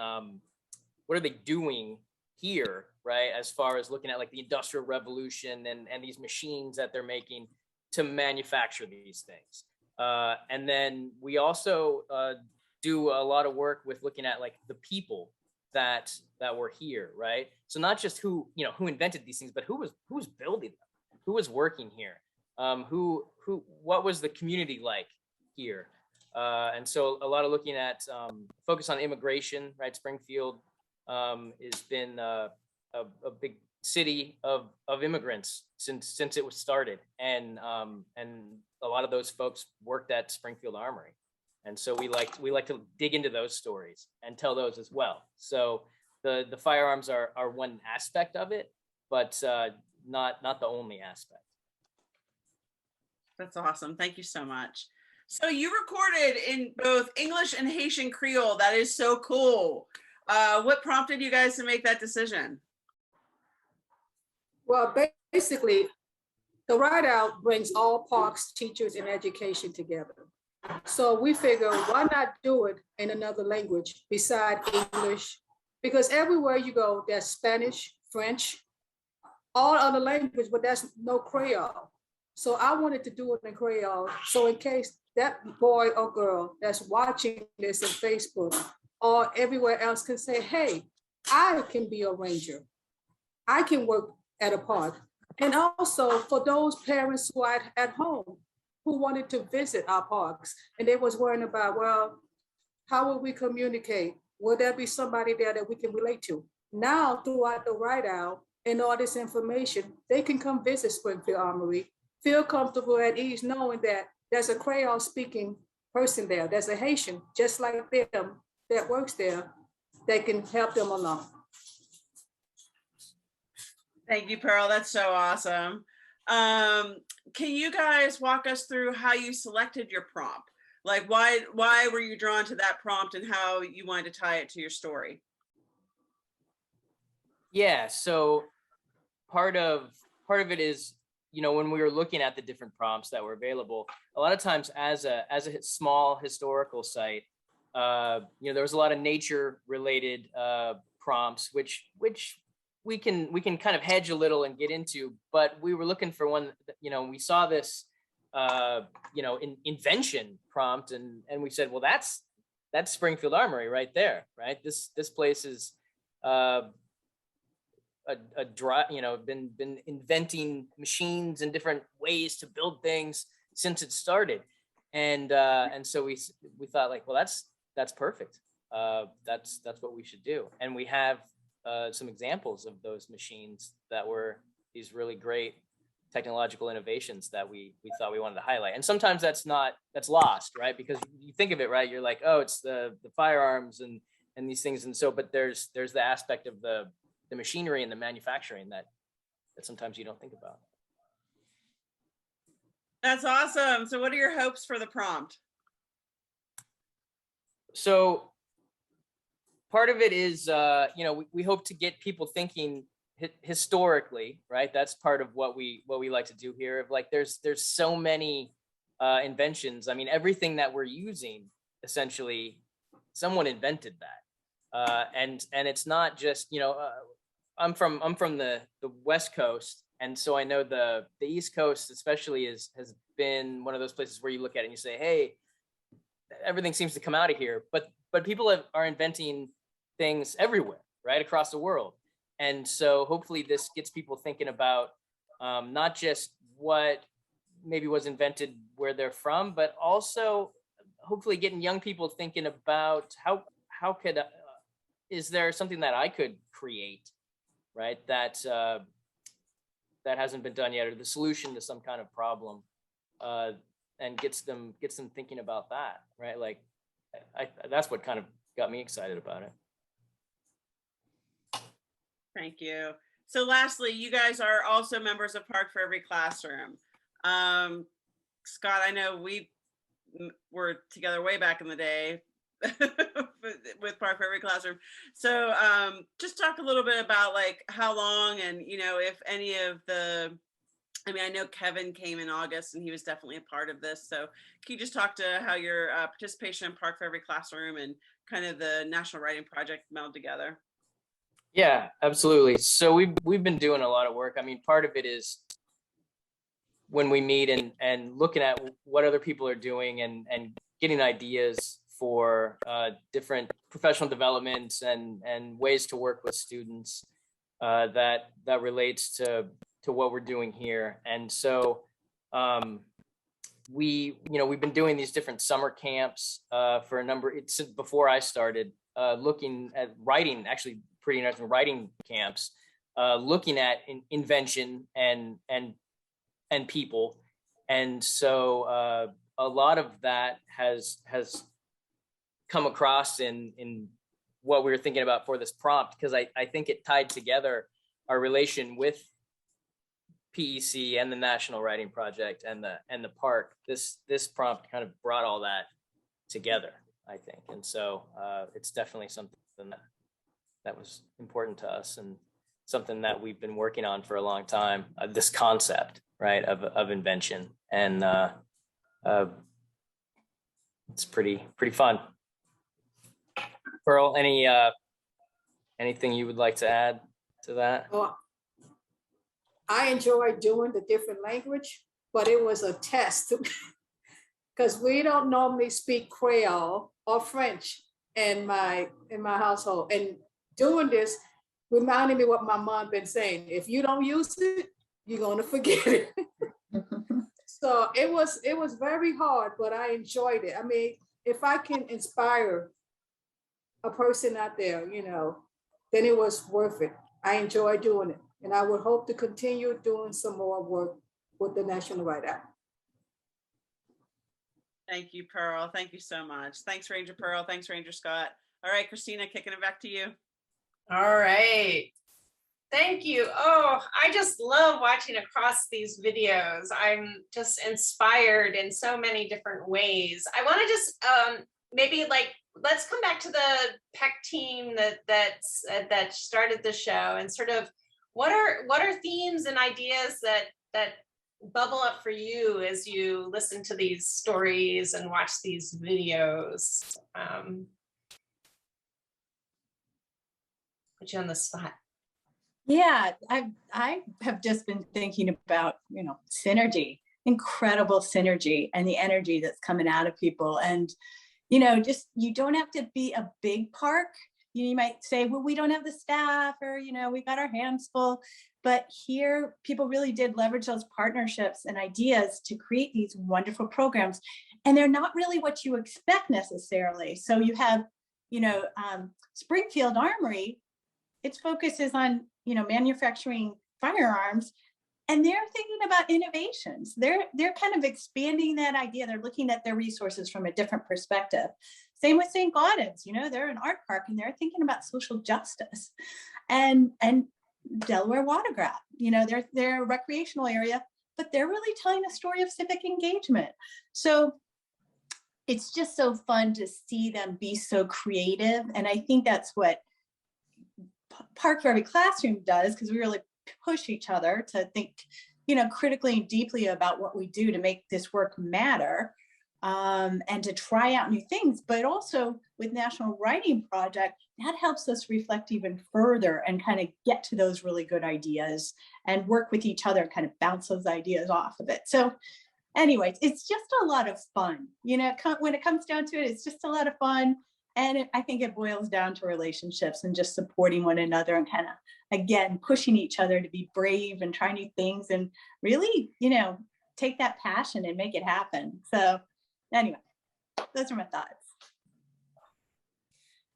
doing here, right? As far as looking at like the Industrial Revolution and these machines that they're making to manufacture these things. And then we also do a lot of work with looking at like the people that were here, right? So not just who invented these things, but who was building them, who was working here, what was the community like here, and so a lot of looking at focus on immigration, right? Springfield has been a big city of immigrants since it was started, and a lot of those folks worked at Springfield Armory. And so we like to dig into those stories and tell those as well. So the firearms are one aspect of it, but not the only aspect. That's awesome. Thank you so much. So you recorded in both English and Haitian Creole. That is so cool. What prompted you guys to make that decision? Well, basically, the Write Out brings all parks, teachers, and education together. So we figure, why not do it in another language beside English? Because everywhere you go, there's Spanish, French, all other languages, but there's no Creole. So I wanted to do it in Creole. So in case that boy or girl that's watching this on Facebook or everywhere else can say, hey, I can be a ranger. I can work at a park. And also for those parents who are at home, who wanted to visit our parks, and they was worrying about, well, how will we communicate? Will there be somebody there that we can relate to? Now, throughout the Write Out and all this information, they can come visit Springfield Armory, feel comfortable at ease, knowing that there's a Creole speaking person there. There's a Haitian, just like them, that works there, that can help them along. Thank you, Pearl. That's so awesome. Can you guys walk us through how you selected your prompt? Like why were you drawn to that prompt and how you wanted to tie it to your story? Yeah, so part of it is, when we were looking at the different prompts that were available, a lot of times as a small historical site, there was a lot of nature related prompts, which we can kind of hedge a little and get into, but we were looking for one, we saw this, invention prompt, and we said, well, that's Springfield Armory right there, right? This place is been inventing machines and different ways to build things since it started, and so we thought like, well, that's perfect. That's what we should do, and we have some examples of those machines that were these really great technological innovations that we thought we wanted to highlight. And sometimes that's lost, right? Because you think of it, right? You're like, oh, it's the firearms and these things. And so, but there's the aspect of the machinery and the manufacturing that sometimes you don't think about. That's awesome. So what are your hopes for the prompt? So part of it is, we hope to get people thinking historically, right? That's part of what we like to do here. Of like, there's so many inventions. I mean, everything that we're using, essentially, someone invented that, and it's not just, I'm from the West Coast, and so I know the East Coast especially has been one of those places where you look at it and you say, hey, everything seems to come out of here, but people are inventing things everywhere, right, across the world. And so hopefully this gets people thinking about not just what maybe was invented where they're from, but also hopefully getting young people thinking about how could is there something that I could create, right, that that hasn't been done yet, or the solution to some kind of problem, and gets them thinking about that, right? Like, that's what kind of got me excited about it. Thank you. So lastly, you guys are also members of Park for Every Classroom. Scott, I know we were together way back in the day with Park for Every Classroom. So just talk a little bit about like how long, and if any of the, I mean, I know Kevin came in August and he was definitely a part of this. So can you just talk to how your participation in Park for Every Classroom and kind of the National Writing Project meld together? Yeah, absolutely. So we've been doing a lot of work. I mean, part of it is when we meet and looking at what other people are doing and getting ideas for different professional developments and ways to work with students that relates to what we're doing here. And so we've been doing these different summer camps for a number, it's before I started looking at writing, actually pretty nice writing camps, looking at invention and people. And so a lot of that has come across in what we were thinking about for this prompt, because I think it tied together our relation with PEC and the National Writing Project and the park. This prompt kind of brought all that together, I think. And so it's definitely something that was important to us and something that we've been working on for a long time, this concept, right, of invention. And it's pretty fun. Pearl, anything you would like to add to that? Well, I enjoy doing the different language, but it was a test because we don't normally speak Creole or French in my household. And doing this reminded me what my mom been saying. If you don't use it, you're gonna forget it. So it was very hard, but I enjoyed it. I mean, if I can inspire a person out there, then it was worth it. I enjoy doing it. And I would hope to continue doing some more work with the National Write Out. Thank you, Pearl. Thank you so much. Thanks, Ranger Pearl. Thanks, Ranger Scott. All right, Christina, kicking it back to you. All right. Thank you. Oh, I just love watching across these videos. I'm just inspired in so many different ways. I want to just maybe let's come back to the PEC team that started the show, and sort of what are themes and ideas that bubble up for you as you listen to these stories and watch these videos? Put you on the spot. Yeah, I have just been thinking about, synergy, incredible synergy, and the energy that's coming out of people. And, just, you don't have to be a big park. You might say, well, we don't have the staff, or, we got our hands full. But here, people really did leverage those partnerships and ideas to create these wonderful programs. And they're not really what you expect necessarily. So you have, Springfield Armory, its focus is on, manufacturing firearms, and they're thinking about innovations. They're kind of expanding that idea. They're looking at their resources from a different perspective. Same with St. Gaudens, they're an art park and they're thinking about social justice. And Delaware Watergraph, they're a recreational area, but they're really telling a story of civic engagement. So it's just so fun to see them be so creative. And I think that's what Park for Every Classroom does, because we really push each other to think, critically and deeply about what we do to make this work matter, and to try out new things. But also with National Writing Project, that helps us reflect even further and kind of get to those really good ideas and work with each other and kind of bounce those ideas off of it. So anyways, it's just a lot of fun. When it comes down to it, it's just a lot of fun. And I think it boils down to relationships and just supporting one another and kind of, again, pushing each other to be brave and try new things and really, take that passion and make it happen. So anyway, those are my thoughts.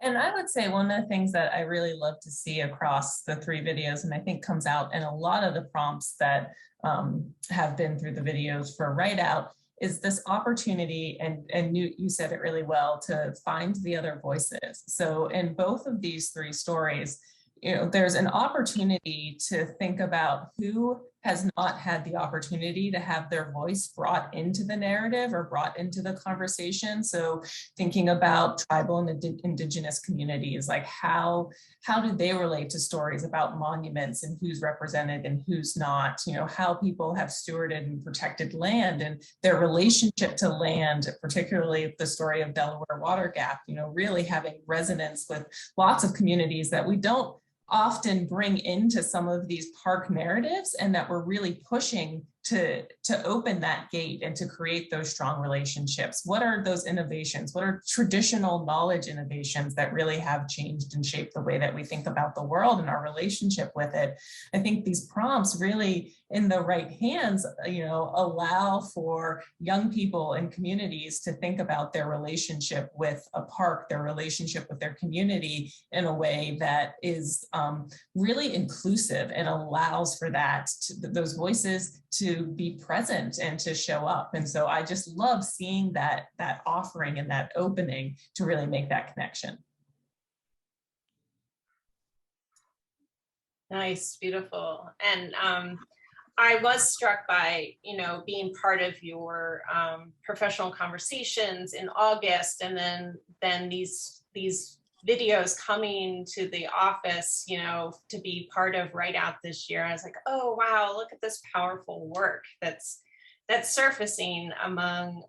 And I would say one of the things that I really love to see across the 3 videos, and I think comes out in a lot of the prompts that have been through the videos for Write Out, is this opportunity, and you said it really well, to find the other voices. So in both of these 3 stories, there's an opportunity to think about who has not had the opportunity to have their voice brought into the narrative or brought into the conversation. So thinking about tribal and indigenous communities, like how do they relate to stories about monuments and who's represented and who's not, how people have stewarded and protected land and their relationship to land, particularly the story of Delaware Water Gap, really having resonance with lots of communities that we don't often bring into some of these park narratives, and that we're really pushing to open that gate and to create those strong relationships. What are those innovations? What are traditional knowledge innovations that really have changed and shaped the way that we think about the world and our relationship with it? I think these prompts really, in the right hands, allow for young people and communities to think about their relationship with a park, their relationship with their community in a way that is really inclusive and allows for those voices to be present and to show up. And so I just love seeing that offering and that opening to really make that connection. Nice, beautiful. And I was struck by, being part of your professional conversations in August, and then these videos coming to the office, to be part of Write Out this year. I was like, oh, wow, look at this powerful work that's surfacing among,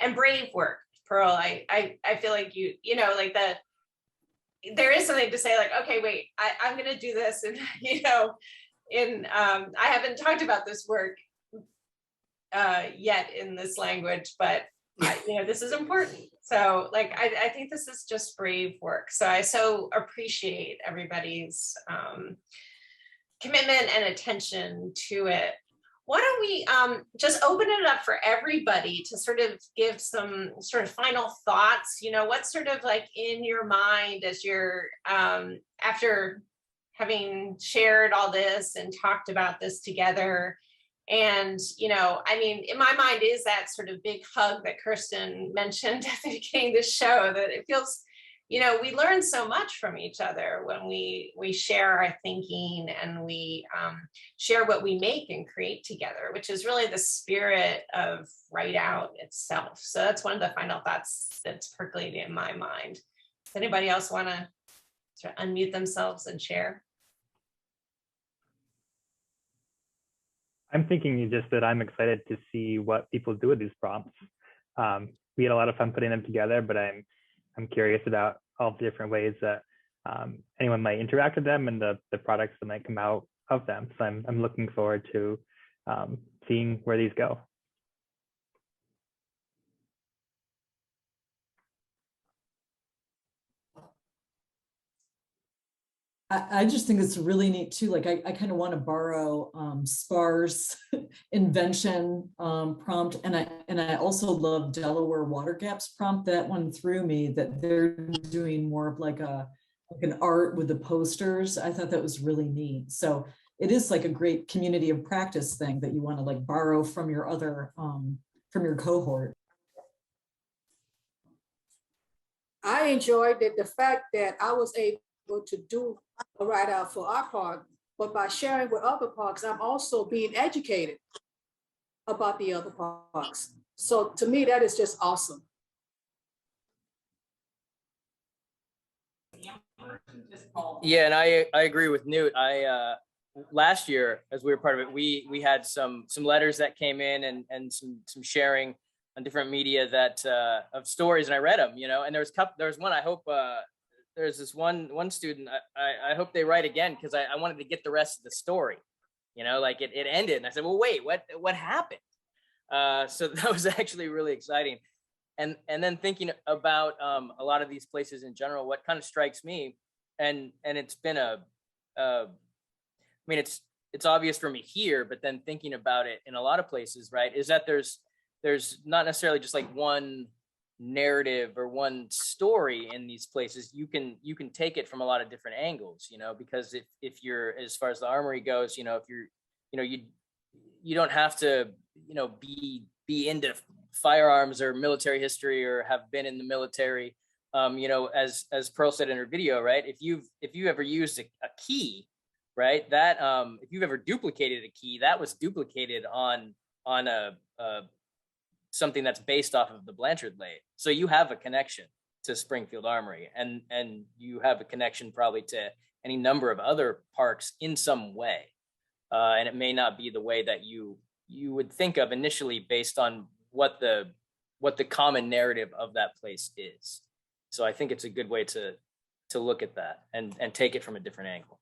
and brave work, Pearl. I feel like there is something to say, like, okay, wait, I'm going to do this. And, I haven't talked about this work yet in this language, but this is important. So I think this is just brave work. So I so appreciate everybody's commitment and attention to it. Why don't we just open it up for everybody to sort of give some sort of final thoughts, what's sort of like in your mind as you're after having shared all this and talked about this together. And, in my mind is that sort of big hug that Kirsten mentioned at the beginning of the show, that it feels, we learn so much from each other when we share our thinking and we share what we make and create together, which is really the spirit of Write Out itself. So that's one of the final thoughts that's percolating in my mind. Does anybody else want to sort of unmute themselves and share? I'm thinking just that I'm excited to see what people do with these prompts. We had a lot of fun putting them together, but I'm curious about all the different ways that anyone might interact with them and the products that might come out of them. So I'm looking forward to seeing where these go. I just think it's really neat too. Like I kind of want to borrow SPAR's invention prompt, and I also love Delaware Water Gap's prompt. That one threw me, that they're doing more of like an art with the posters. I thought that was really neat. So it is like a great community of practice thing that you want to like borrow from your other from your cohort. I enjoyed the fact that I was able to do a Write Out for our park, but by sharing with other parks, I'm also being educated about the other parks. So to me, that is just awesome. Yeah, and I agree with Newt. Last year, as we were part of it, we had some letters that came in and some sharing on different media that of stories, and I read them, and there was one. I hope there's this one student. I hope they write again, because I wanted to get the rest of the story. Like it ended, and I said, well, wait, what happened? So that was actually really exciting. And then thinking about a lot of these places in general, what kind of strikes me, and it's been it's obvious for me here, but then thinking about it in a lot of places, right, is that there's not necessarily just like one narrative or one story in these places, you can take it from a lot of different angles, because if you're, as far as the Armory goes, if you're, you don't have to, be into firearms or military history or have been in the military. As Pearl said in her video, right? If you ever used a key, right, that if you've ever duplicated a key, that was duplicated on a something that's based off of the Blanchard lathe. So you have a connection to Springfield Armory, and you have a connection probably to any number of other parks in some way. And it may not be the way that you would think of initially based on what the common narrative of that place is. So I think it's a good way to look at that and take it from a different angle.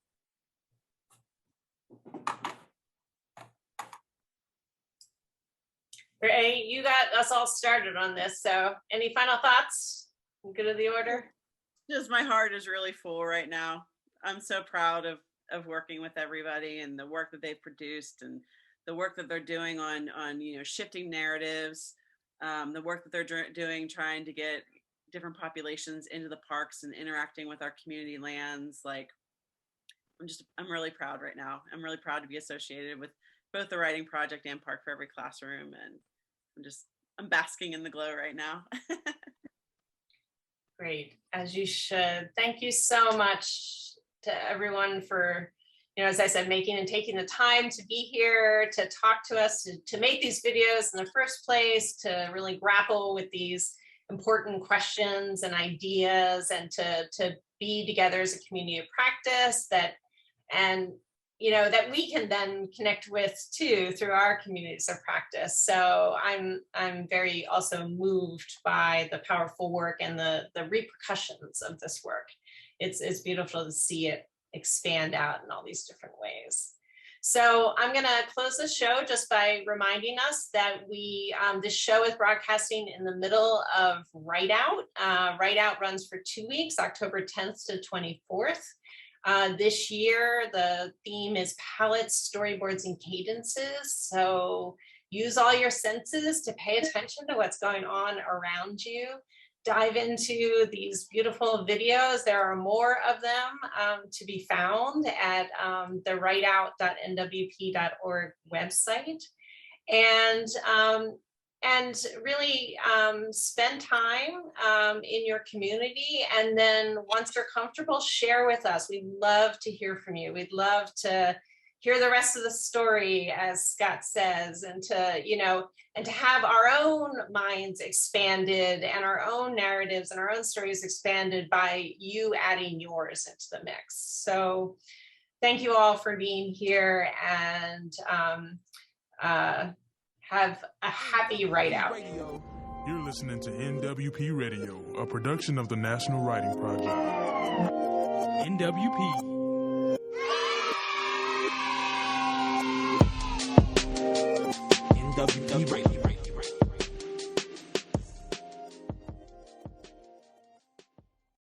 Ray, you got us all started on this. So any final thoughts? Good of the order? Just my heart is really full right now. I'm so proud of working with everybody and the work that they've produced and the work that they're doing on shifting narratives, the work that they're doing trying to get different populations into the parks and interacting with our community lands. Like, I'm really proud right now. I'm really proud to be associated with both the Writing Project and Park for Every Classroom, and I'm basking in the glow right now. Great, as you should. Thank you so much to everyone for, as I said, making and taking the time to be here, to talk to us, to make these videos in the first place, to really grapple with these important questions and ideas, and to be together as a community of practice that we can then connect with too through our communities of practice. So I'm very also moved by the powerful work and the repercussions of this work. It's beautiful to see it expand out in all these different ways. So I'm going to close the show just by reminding us that this show is broadcasting in the middle of Write Out. Write Out runs for 2 weeks, October 10th to 24th. This year, the theme is palettes, storyboards, and cadences. So use all your senses to pay attention to what's going on around you. Dive into these beautiful videos. There are more of them to be found at the writeout.nwp.org website. And really spend time in your community. And then once you're comfortable, share with us. We'd love to hear from you. We'd love to hear the rest of the story, as Scott says, and to have our own minds expanded and our own narratives and our own stories expanded by you adding yours into the mix. So thank you all for being here, and have a happy Write Out. You're listening to NWP Radio, a production of the National Writing Project. NWP. NWP Radio.